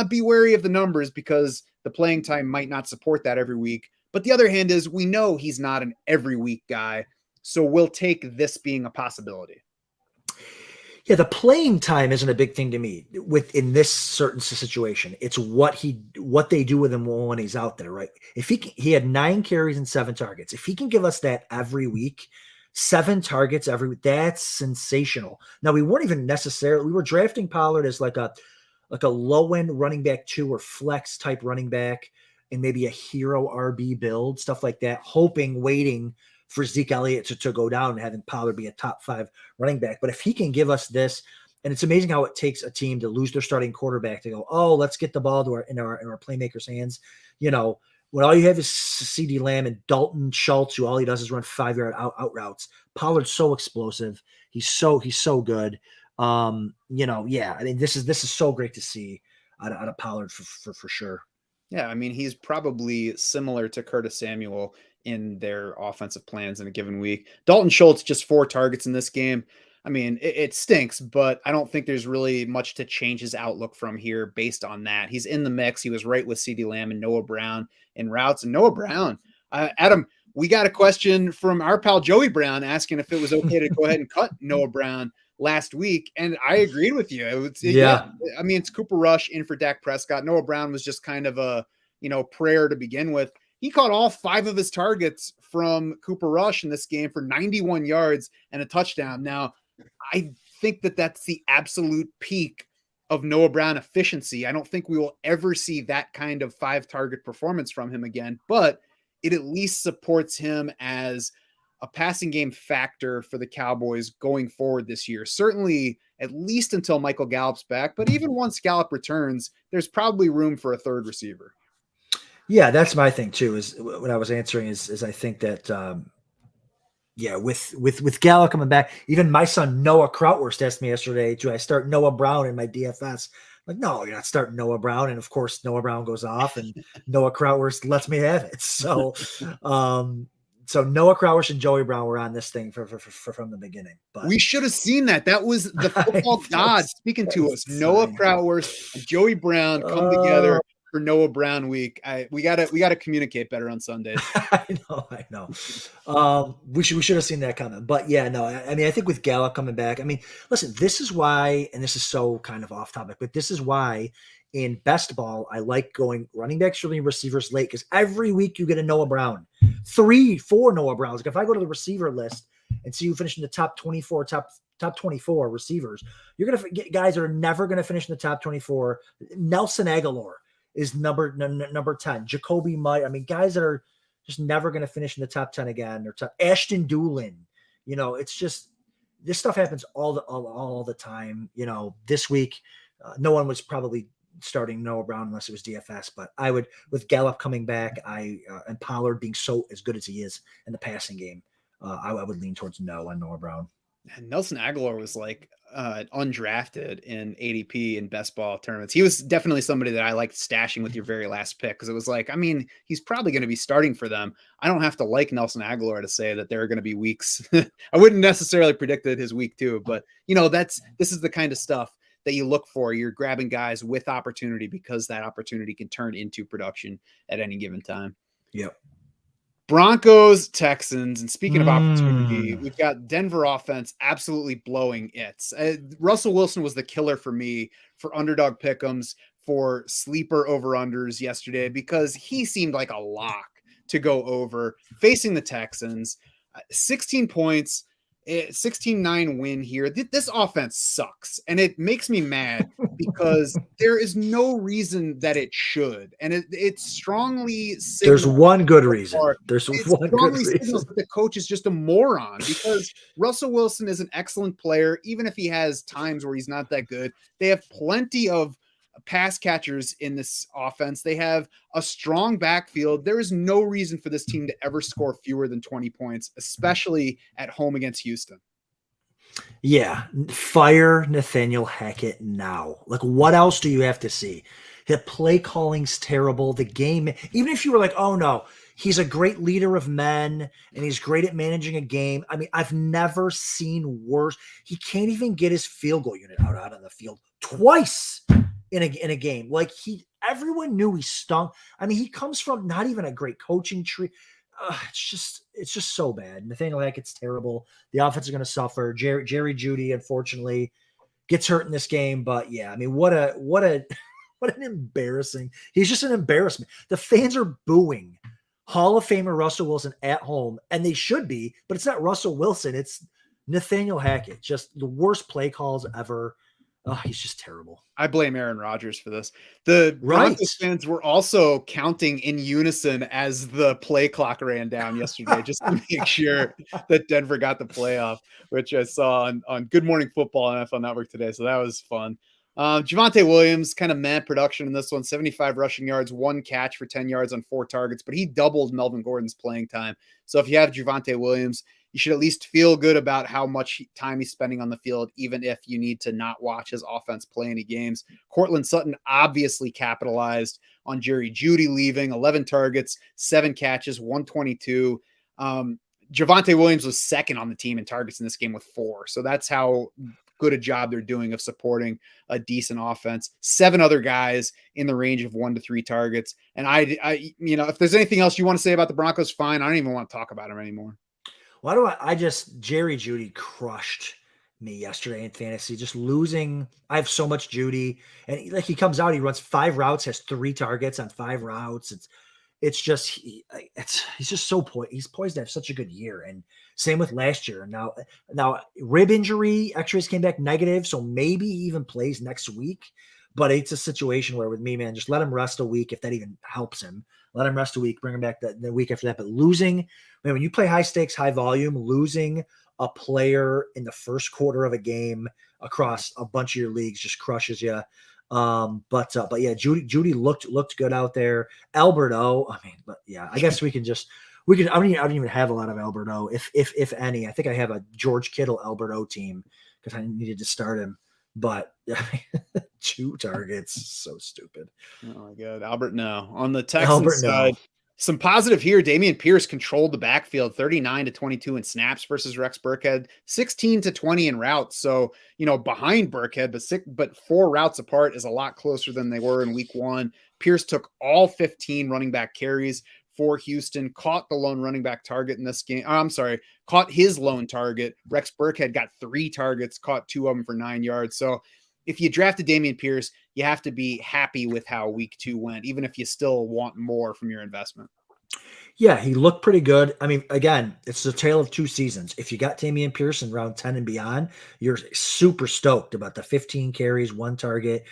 be wary of the numbers because the playing time might not support that every week. But the other hand is we know he's not an every week guy. So we'll take this being a possibility. Yeah, the playing time isn't a big thing to me in this certain situation. It's what they do with him when he's out there, right? If he had 9 carries and 7 targets. If he can give us that every week, 7 targets every week, that's sensational. Now we weren't even we were drafting Pollard as like a like a low end running back 2 or flex type running back, and maybe a hero RB build, stuff like that, waiting for Zeke Elliott to go down and having Pollard be a top 5 running back. But if he can give us this, and it's amazing how it takes a team to lose their starting quarterback to go, oh, let's get the ball to in our playmakers' hands. When all you have is CD Lamb and Dalton Schultz, who all he does is run 5-yard out routes. Pollard's so explosive. He's so good. Yeah. I mean, this is so great to see out of Pollard for sure. Yeah, I mean, he's probably similar to Curtis Samuel in their offensive plans in a given week. Dalton Schultz, just 4 targets in this game. I mean, it stinks, but I don't think there's really much to change his outlook from here based on that. He's in the mix. He was right with CeeDee Lamb and Noah Brown in routes. And Noah Brown, Adam, we got a question from our pal Joey Brown asking if it was okay to go ahead and cut Noah Brown last week. And I agreed with you. Yeah. I mean, it's Cooper Rush in for Dak Prescott. Noah Brown was just kind of a, prayer to begin with. He caught all 5 of his targets from Cooper Rush in this game for 91 yards and a touchdown. Now, I think that that's the absolute peak of Noah Brown efficiency. I don't think we will ever see that kind of 5-target performance from him again, but it at least supports him as a passing game factor for the Cowboys going forward this year. Certainly at least until Michael Gallup's back, but even once Gallup returns, there's probably room for a 3rd receiver. Yeah, that's my thing too, is what I was answering is I think that, with Gallup coming back, even my son Noah Krautwurst asked me yesterday, do I start Noah Brown in my DFS? I'm like, no, you're not starting Noah Brown. And of course, Noah Brown goes off and Noah Krautwurst lets me have it. So, so Noah Krautwurst and Joey Brown were on this thing from the beginning. But we should have seen that. That was the football god speaking to us. Noah Krautwurst and Joey Brown come together for Noah Brown week. We gotta communicate better on Sundays. I know. We should have seen that coming. But yeah, no, I mean, I think with Gallup coming back, I mean, listen, this is why, and this is so kind of off topic, but this is why in best ball, I like going running backs, really receivers late, because every week you get a Noah Brown, 3-4 Noah Browns. Like if I go to the receiver list and see you finish in the top 24, top 24 receivers, you're going to get guys that are never going to finish in the top 24. Nelson Aguilar is number 10. Jacoby Meyer. I mean, guys that are just never going to finish in the top 10 again. Or Ashton Doolin. It's just this stuff happens all the time. This week, no one was probably starting Noah Brown unless it was DFS. But I would, with Gallup coming back, and Pollard being so as good as he is in the passing game, I would lean towards no on Noah Brown. And Nelson Aguilar was like undrafted in ADP in best ball tournaments. He was definitely somebody that I liked stashing with your very last pick, because it was like, I mean, he's probably going to be starting for them. I don't have to like Nelson Aguilar to say that there are going to be weeks. I wouldn't necessarily predicted his week 2, but this is the kind of stuff that you look for. You're grabbing guys with opportunity because that opportunity can turn into production at any given time. Yep. Broncos, Texans, and speaking of opportunity, we've got Denver offense absolutely blowing it. Russell Wilson was the killer for me for underdog pick'ems, for sleeper over-unders yesterday, because he seemed like a lock to go over facing the Texans. 16 points, 16-9 win here. This offense sucks, and it makes me mad because there is no reason that it should, and it's strongly there's one good reason. There's one good reason that the coach is just a moron, because Russell Wilson is an excellent player, even if he has times where he's not that good. They have plenty of pass catchers in this offense. They have a strong backfield. There is no reason for this team to ever score fewer than 20 points, especially at home against Houston. Yeah. Fire Nathaniel Hackett now. Like, what else do you have to see? The play calling's terrible. The game, even if you were like, oh no, he's a great leader of men and he's great at managing a game. I mean, I've never seen worse. He can't even get his field goal unit out on the field twice in a game. Like, everyone knew he stunk. I mean, he comes from not even a great coaching tree. It's just so bad. Nathaniel Hackett's terrible. The offense is going to suffer. Jerry Jeudy, unfortunately, gets hurt in this game. But yeah, I mean, what an embarrassing. He's just an embarrassment. The fans are booing Hall of Famer Russell Wilson at home, and they should be, but it's not Russell Wilson. It's Nathaniel Hackett. Just the worst play calls ever. Oh, he's just terrible. I blame Aaron Rodgers for this. The Right. Broncos fans were also counting in unison as the play clock ran down yesterday, just to make sure that Denver got the playoff, which I saw on Good Morning Football on NFL Network today. So that was fun. Javonte Williams, kind of mad production in this one, 75 rushing yards, 1 catch for 10 yards on 4 targets, but he doubled Melvin Gordon's playing time. So if you have Javonte Williams, you should at least feel good about how much time he's spending on the field, even if you need to not watch his offense play any games. Cortland Sutton obviously capitalized on Jerry Jeudy leaving, 11 targets, 7 catches, 122. Javonte Williams was second on the team in targets in this game with 4. So that's how good a job they're doing of supporting a decent offense. 7 other guys in the range of 1 to 3 targets. And I if there's anything else you want to say about the Broncos, fine. I don't even want to talk about them anymore. Why do I just Jerry Jeudy crushed me yesterday in fantasy, just losing. I have so much Jeudy, and he comes out, he runs 5 routes, has 3 targets on 5 routes. It's just he's just so he's poised to have such a good year, and same with last year. Now rib injury X-rays came back negative, so maybe he even plays next week. But it's a situation where with me, man, just let him rest a week if that even helps him. Let him rest a week, bring him back the week after that. But losing, man, when you play high stakes, high volume, losing a player in the first quarter of a game across a bunch of your leagues just crushes you. But yeah, Jeudy looked good out there. Alberto, I guess I don't even have a lot of Alberto, if any. I think I have a George Kittle Alberto team because I needed to start him. But 2 targets, so stupid. Oh my God, Albert, no. On the Texans side, some positive here. Dameon Pierce controlled the backfield, 39-22 in snaps versus Rex Burkhead, 16-20 in routes. So behind Burkhead, but 4 routes apart is a lot closer than they were in week 1. Pierce took all 15 running back carries for Houston, caught the lone running back target in this game. Caught his lone target. Rex Burkhead got 3 targets, caught 2 of them for 9 yards. So if you drafted Dameon Pierce, you have to be happy with how week 2 went, even if you still want more from your investment. Yeah, he looked pretty good. I mean, again, it's the tale of 2 seasons. If you got Dameon Pierce in round 10 and beyond, you're super stoked about the 15 carries, 1 target,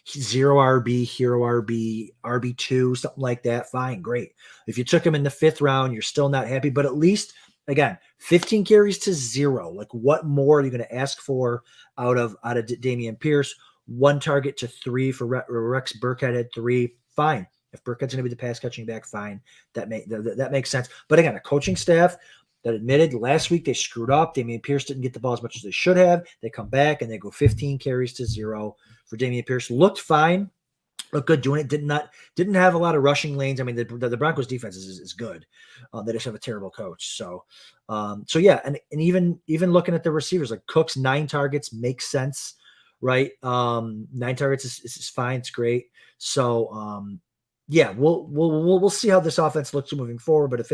0 RB, hero RB, RB2, something like that. Fine, great. If you took him in the 5th round, you're still not happy, but at least, again, 15 carries to 0. Like, what more are you going to ask for out of Dameon Pierce? 1 target to 3 for Rex Burkhead had 3. Fine. If Burkhead's going to be the pass catching back, fine. That makes sense. But again, a coaching staff that admitted last week they screwed up. Dameon Pierce didn't get the ball as much as they should have. They come back and they go 15 carries to 0 for Dameon Pierce. Looked fine. Looked good doing it. Didn't have a lot of rushing lanes. I mean, the Broncos defense is good. They just have a terrible coach. So yeah, and even looking at the receivers, like Cook's 9 targets makes sense, right? 9 targets is fine. It's great. So yeah, we'll see how this offense looks moving forward. But if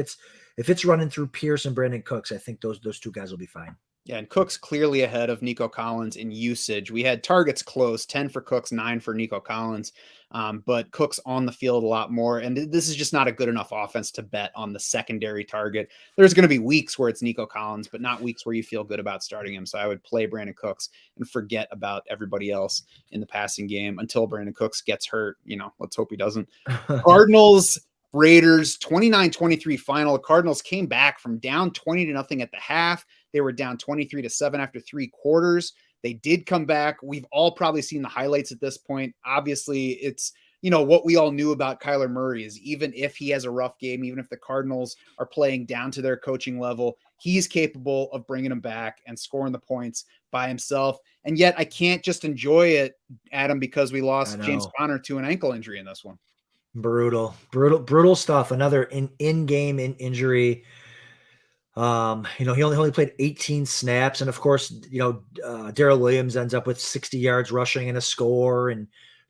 it's running through Pierce and Brandon Cooks, I think those 2 guys will be fine. Yeah, and Cook's clearly ahead of Nico Collins in usage. We had targets close, 10 for Cooks, 9 for Nico Collins. But Cook's on the field a lot more. And this is just not a good enough offense to bet on the secondary target. There's going to be weeks where it's Nico Collins, but not weeks where you feel good about starting him. So I would play Brandon Cooks and forget about everybody else in the passing game until Brandon Cooks gets hurt. Let's hope he doesn't. Cardinals, Raiders, 29-23 final. Cardinals came back from down 20-0 at the half. They were down 23-7 after 3 quarters. They did come back. We've all probably seen the highlights at this point. Obviously, it's, what we all knew about Kyler Murray is even if he has a rough game, even if the Cardinals are playing down to their coaching level, he's capable of bringing them back and scoring the points by himself. And yet I can't just enjoy it, Adam, because we lost James Conner to an ankle injury in this one. Brutal stuff. Another in-game injury. He only played 18 snaps. And of course, Darrell Williams ends up with 60 yards rushing and a score and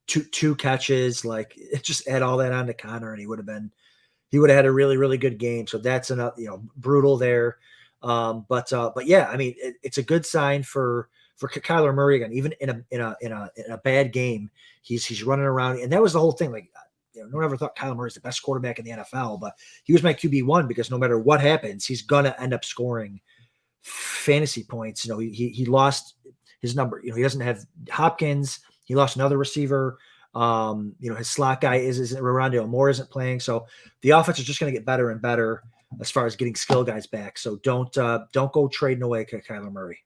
two catches. Like, just add all that on to Connor and he would have had a really, really good game. So that's enough, brutal there. But yeah, I mean, it's a good sign for Kyler Murray again, even in a bad game, he's running around. And that was the whole thing. Like, no one ever thought Kyler Murray's the best quarterback in the NFL, but he was my QB1 because no matter what happens, he's going to end up scoring fantasy points. He lost his number. He doesn't have Hopkins. He lost another receiver. His slot guy isn't Rondale Moore isn't playing. So the offense is just going to get better and better as far as getting skill guys back. So don't go trading away Kyler Murray.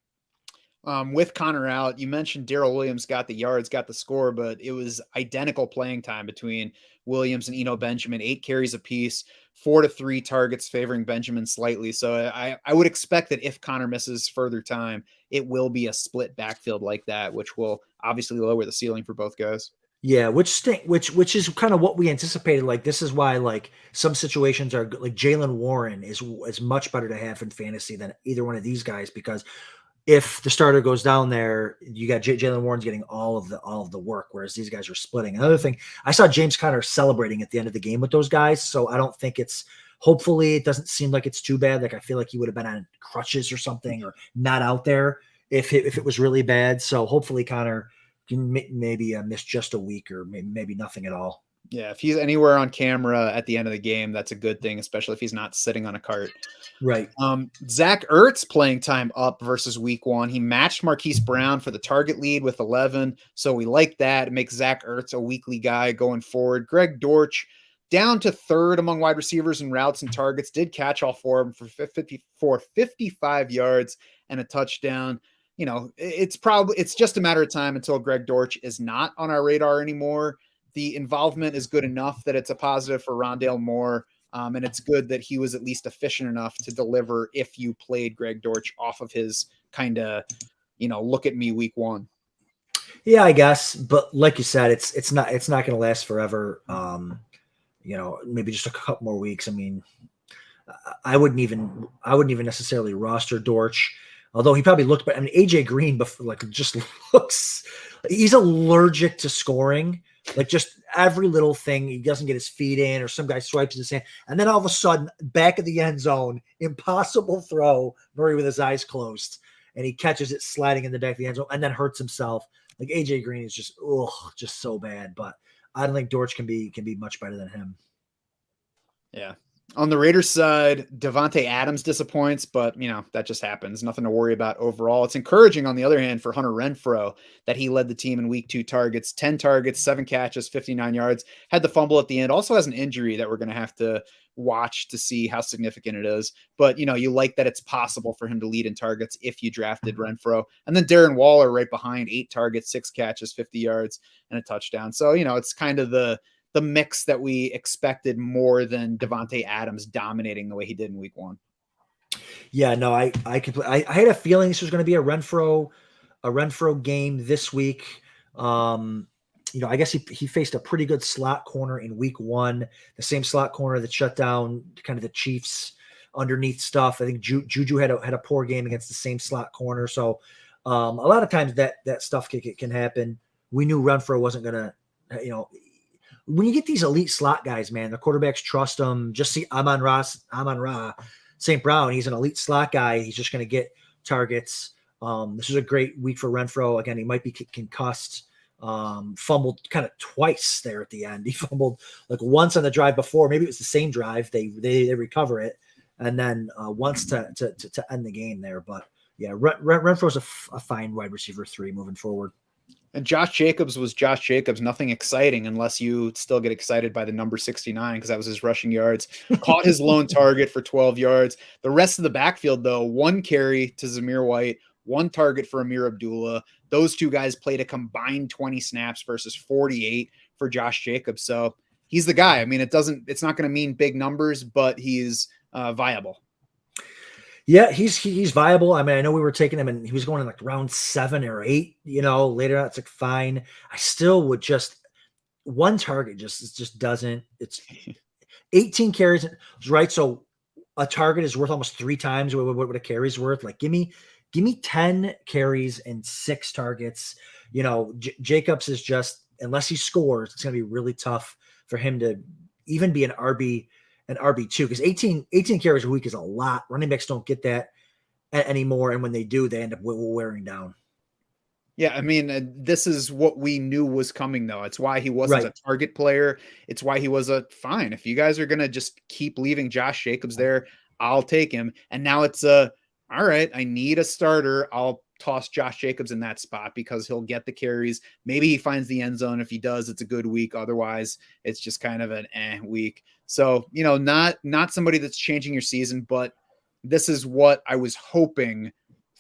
With Connor out, you mentioned Darrell Williams got the yards, got the score, but it was identical playing time between Williams and Eno Benjamin, 8 carries apiece, 4 to 3 targets favoring Benjamin slightly. So I would expect that if Connor misses further time, it will be a split backfield like that, which will obviously lower the ceiling for both guys. Yeah, which is kind of what we anticipated. Like, this is why, like, some situations are like Jaylen Warren is much better to have in fantasy than either one of these guys, because if the starter goes down there, you got Jaylen Warren's getting all of the work, whereas these guys are splitting. Another thing, I saw James Conner celebrating at the end of the game with those guys, so I don't think hopefully it doesn't seem like it's too bad. Like, I feel like he would have been on crutches or something, or not out there if it was really bad. So hopefully Conner can maybe miss just a week, or maybe nothing at all. Yeah, if he's anywhere on camera at the end of the game, that's a good thing, especially if he's not sitting on a cart. Right. Zach Ertz playing time up versus week 1. He matched Marquise Brown for the target lead with 11. So we like that. It makes Zach Ertz a weekly guy going forward. Greg Dortch down to 3rd among wide receivers in routes and targets, did catch all 4 of them for 55 yards and a touchdown. It's just a matter of time until Greg Dortch is not on our radar anymore. The involvement is good enough that it's a positive for Rondale Moore. And it's good that he was at least efficient enough to deliver if you played Greg Dortch off of his kind of, look at me week 1. Yeah, I guess. But like you said, it's not going to last forever. Maybe just a couple more weeks. I mean, I wouldn't even necessarily roster Dortch, although he probably looked. But I mean, AJ Green, before, just looks. He's allergic to scoring. Like, just every little thing, he doesn't get his feet in, or some guy swipes his hand, and then all of a sudden, back of the end zone, impossible throw, Murray with his eyes closed, and he catches it sliding in the back of the end zone, and then hurts himself. Like, AJ Green is just so bad. But I don't think Dortch can be much better than him. Yeah. On the Raiders side, Devontae Adams disappoints, but, that just happens. Nothing to worry about overall. It's encouraging, on the other hand, for Hunter Renfrow that he led the team in week 2 targets, 10 targets, 7 catches, 59 yards, had the fumble at the end, also has an injury that we're going to have to watch to see how significant it is. But, you like that it's possible for him to lead in targets if you drafted Renfrow. And then Darren Waller right behind, 8 targets, 6 catches, 50 yards, and a touchdown. So, it's kind of the mix that we expected, more than Devontae Adams dominating the way he did in week 1. Yeah, no, I had a feeling this was going to be a Renfrow game this week. I guess he faced a pretty good slot corner in week 1, the same slot corner that shut down kind of the Chiefs underneath stuff. I think Juju had a poor game against the same slot corner. So a lot of times that stuff can happen. We knew Renfrow wasn't going to, when you get these elite slot guys, man, the quarterbacks trust them. Just see Amon-Ra St. Brown. He's an elite slot guy. He's just going to get targets. This is a great week for Renfrow. Again, he might be concussed. Fumbled kind of twice there at the end. He fumbled like once on the drive before. Maybe it was the same drive. They recover it, and then once to end the game there. But yeah, Renfrow's a fine wide receiver 3 moving forward. And Josh Jacobs was Josh Jacobs. Nothing exciting unless you still get excited by the number 69, because that was his rushing yards. Caught his lone target for 12 yards. The rest of the backfield, though, 1 carry to Zamir White, 1 target for Amir Abdullah. Those 2 guys played a combined 20 snaps versus 48 for Josh Jacobs. So he's the guy. I mean, it's not going to mean big numbers, but he's viable. Yeah, he's viable. I mean, I know we were taking him and he was going in like round 7 or 8, later on. It's like, fine. I still would just 1 target just doesn't. It's 18 carries, right? So a target is worth almost 3 times what a carry's worth. Like, give me 10 carries and 6 targets. Jacobs is just, unless he scores, it's going to be really tough for him to even be an RB2, because 18 carries a week is a lot. Running backs don't get that anymore, and when they do, they end up wearing down. Yeah, I mean, this is what we knew was coming, though. It's why he wasn't a target player. It's why he was fine. If you guys are going to just keep leaving Josh Jacobs there, I'll take him. And now it's all right, I need a starter. I'll toss Josh Jacobs in that spot because he'll get the carries. Maybe he finds the end zone. If he does, it's a good week. Otherwise, it's just kind of an week. So, not somebody that's changing your season, but this is what I was hoping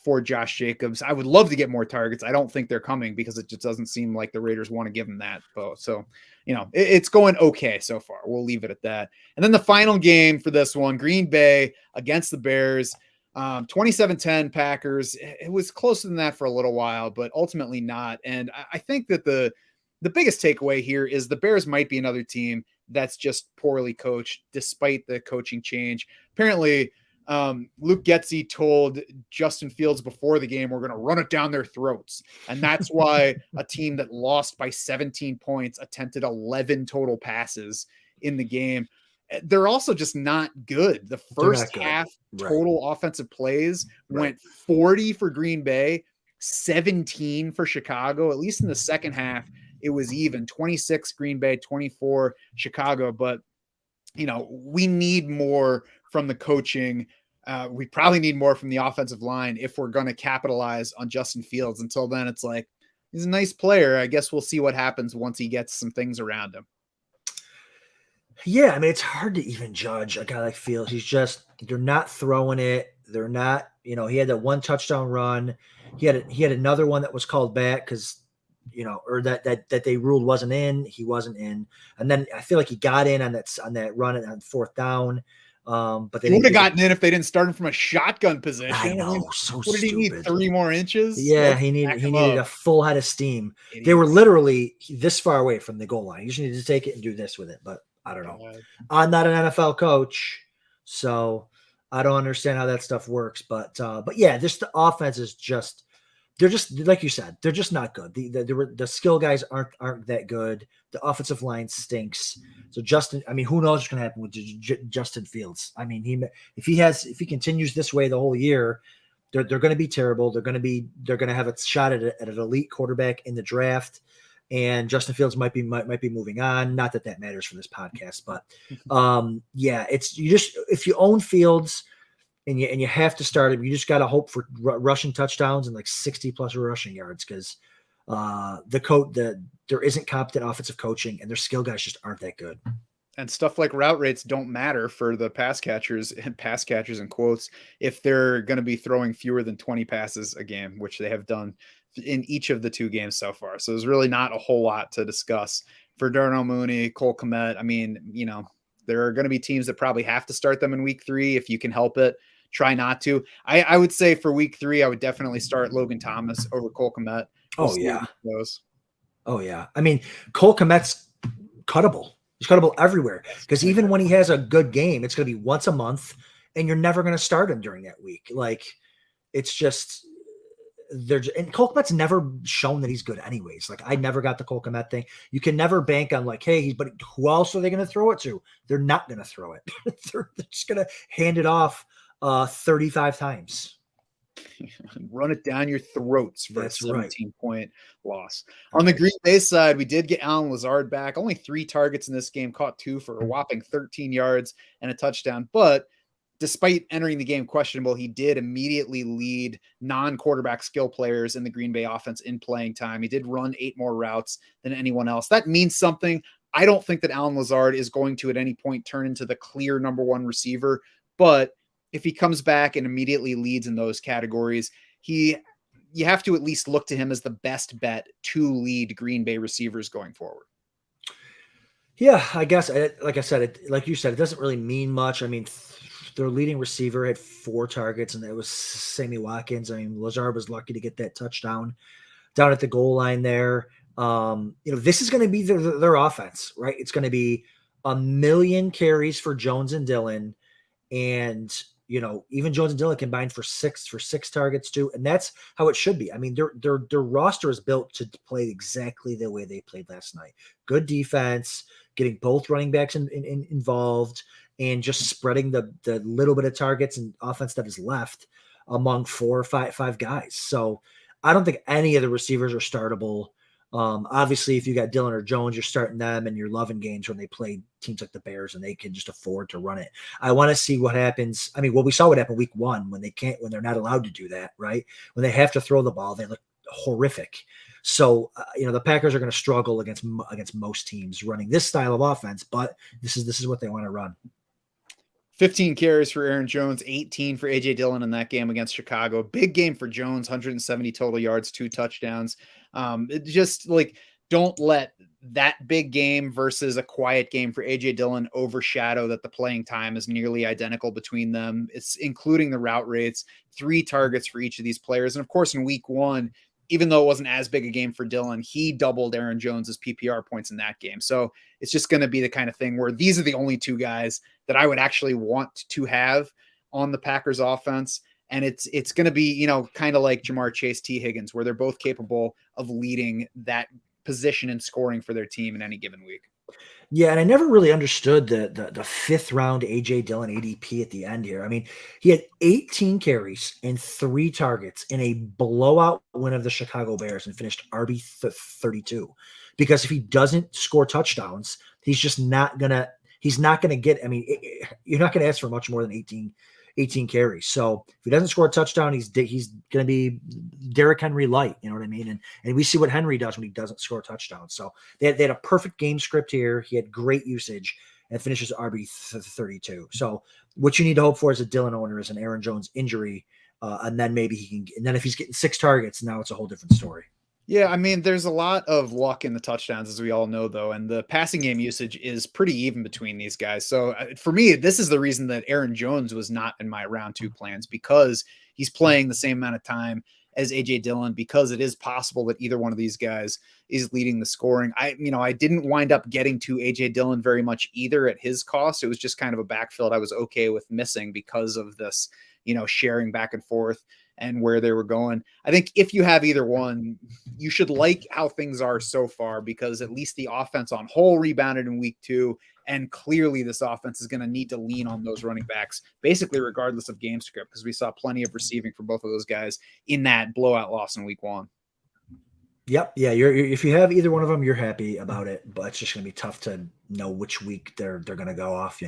for Josh Jacobs. I would love to get more targets. I don't think they're coming because it just doesn't seem like the Raiders want to give him that. So, it's going okay so far. We'll leave it at that. And then the final game for this one, Green Bay against the Bears. 27-10 Packers. It was closer than that for a little while, but ultimately not. And I think that the biggest takeaway here is the Bears might be another team that's just poorly coached despite the coaching change. Apparently, Luke Getsy told Justin Fields before the game, we're going to run it down their throats. And that's why a team that lost by 17 points attempted 11 total passes in the game. They're also just not good. The first half total offensive plays went 40 for Green Bay, 17 for Chicago. At least in the second half, it was even 26 Green Bay, 24 Chicago. But, we need more from the coaching. We probably need more from the offensive line if we're going to capitalize on Justin Fields. Until then, it's like, he's a nice player. I guess we'll see what happens once he gets some things around him. Yeah, I mean, it's hard to even judge a guy like Fields. They're not throwing it. They're not, he had that one touchdown run. He had another one that was called back because, or that they ruled wasn't in. He wasn't in. And then I feel like he got in on that run on fourth down. But they would have gotten in if they didn't start him from a shotgun position. I know, so what stupid. Did he need? 3 more inches? Yeah, he needed a full head of steam. Idiots. They were literally this far away from the goal line. You just needed to take it and do this with it. But I don't know. I'm not an NFL coach, so I don't understand how that stuff works. But yeah, the offense is they're just like you said, they're just not good. The skill guys aren't that good. The offensive line stinks. So Justin, I mean, who knows what's going to happen with Justin Fields? I mean, if he continues this way the whole year, they're going to be terrible. They're going to have a shot at an elite quarterback in the draft. And Justin Fields might be moving on. Not that matters for this podcast, but yeah, if you own Fields and you have to start him, you just got to hope for rushing touchdowns and like 60 plus rushing yards because there isn't competent offensive coaching and their skill guys just aren't that good. And stuff like route rates don't matter for the pass catchers in quotes if they're going to be throwing fewer than 20 passes a game, which they have done in each of the 2 games so far. So there's really not a whole lot to discuss for Darnell Mooney, Cole Kmet. I mean, there are going to be teams that probably have to start them in week 3. If you can help it, try not to. I would say for week 3, I would definitely start Logan Thomas over Cole Kmet. Oh yeah. I mean, Cole Kmet's cuttable. He's cuttable everywhere because even when he has a good game, it's going to be once a month and you're never going to start him during that week. Like it's just, and Cole Kmet's never shown that he's good anyways. Like I never got the Cole Kmet thing. You can never bank on like, hey, but who else are they going to throw it to? They're not going to throw it. They're just going to hand it off 35 times. Run it down your throats for a 17-point loss. On the Green Bay side, we did get Allen Lazard back. Only 3 targets in this game, caught 2 for a whopping 13 yards and a touchdown. But despite entering the game questionable, he did immediately lead non-quarterback skill players in the Green Bay offense in playing time. He did run 8 more routes than anyone else. That means something. I don't think that Allen Lazard is going to at any point turn into the clear number 1 receiver, but if he comes back and immediately leads in those categories, you have to at least look to him as the best bet to lead Green Bay receivers going forward. Yeah, I guess, like I said, like you said, it doesn't really mean much. I mean, their leading receiver had 4 targets, and it was Sammy Watkins. I mean, Lazard was lucky to get that touchdown down at the goal line there. This is going to be their offense, right? It's going to be 1 million carries for Jones and Dillon, and even Jones and Dillon combined for six targets too. And that's how it should be. I mean, their roster is built to play exactly the way they played last night. Good defense, getting both running backs involved, and just spreading the little bit of targets and offense that is left among 4 or 5 guys. So I don't think any of the receivers are startable. Obviously, if you got Dillon or Jones, you're starting them and you're loving games when they play teams like the Bears and they can just afford to run it. I want to see what happens. I mean, we saw what happened week 1 when they're not allowed to do that, right? When they have to throw the ball, they look horrific. So, the Packers are going to struggle against most teams running this style of offense, but this is what they want to run. 15 carries for Aaron Jones, 18 for A.J. Dillon in that game against Chicago. Big game for Jones, 170 total yards, 2 touchdowns. It just don't let that big game versus a quiet game for A.J. Dillon overshadow that the playing time is nearly identical between them. It's including the route rates, 3 targets for each of these players. And of course, in week 1, even though it wasn't as big a game for Dillon, he doubled Aaron Jones's PPR points in that game. So it's just going to be the kind of thing where these are the only 2 guys that I would actually want to have on the Packers offense. And it's going to be, kind of like Jamar Chase, T. Higgins, where they're both capable of leading that position and scoring for their team in any given week. Yeah, and I never really understood the 5th round A.J. Dillon ADP at the end here. I mean, he had 18 carries and 3 targets in a blowout win of the Chicago Bears and finished RB 32. Because if he doesn't score touchdowns, he's not gonna get. I mean, you're not gonna ask for much more than 18 carries. So if he doesn't score a touchdown, he's going to be Derrick Henry light. You know what I mean? And we see what Henry does when he doesn't score a touchdown. So they had a perfect game script here. He had great usage and finishes RB 32. So what you need to hope for as a Dillon owner is an Aaron Jones injury. And then maybe he can, and then if he's getting 6 targets, now it's a whole different story. Yeah, I mean, there's a lot of luck in the touchdowns, as we all know, though, and the passing game usage is pretty even between these guys. So for me, this is the reason that Aaron Jones was not in my round 2 plans, because he's playing the same amount of time as A.J. Dillon, because it is possible that either one of these guys is leading the scoring. I didn't wind up getting to A.J. Dillon very much either at his cost. It was just kind of a backfield I was okay with missing because of this, sharing back and forth and where they were going. I think if you have either one, you should like how things are so far, because at least the offense on whole rebounded in week 2. And clearly this offense is going to need to lean on those running backs, basically regardless of game script, because we saw plenty of receiving for both of those guys in that blowout loss in week 1. Yep. Yeah. If you have either one of them, you're happy about it, but it's just going to be tough to know which week they're going to go off,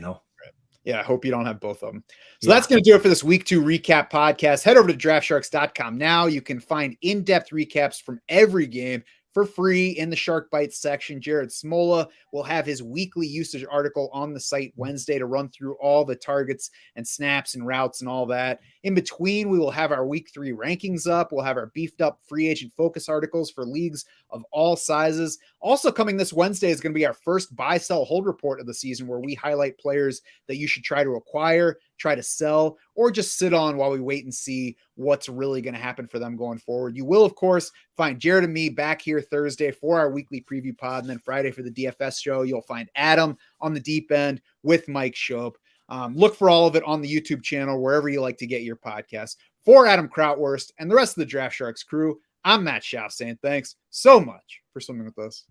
Yeah, I hope you don't have both of them. So that's going to do it for this week 2 recap podcast. Head over to draftsharks.com now. You can find in-depth recaps from every game for free in the Shark Bites section. Jared Smola will have his weekly usage article on the site Wednesday to run through all the targets and snaps and routes and all that. In between, we will have our week 3 rankings up. We'll have our beefed up free agent focus articles for leagues of all sizes. Also coming this Wednesday is going to be our first buy, sell, hold report of the season, where we highlight players that you should try to acquire, try to sell, or just sit on while we wait and see what's really going to happen for them going forward. You will, of course, find Jared and me back here Thursday for our weekly preview pod, and then Friday for the DFS show. You'll find Adam on the deep end with Mike Shope. Look for all of it on the YouTube channel, wherever you like to get your podcasts. For Adam Krautwurst and the rest of the Draft Sharks crew, I'm Matt Schauf saying thanks so much for swimming with us.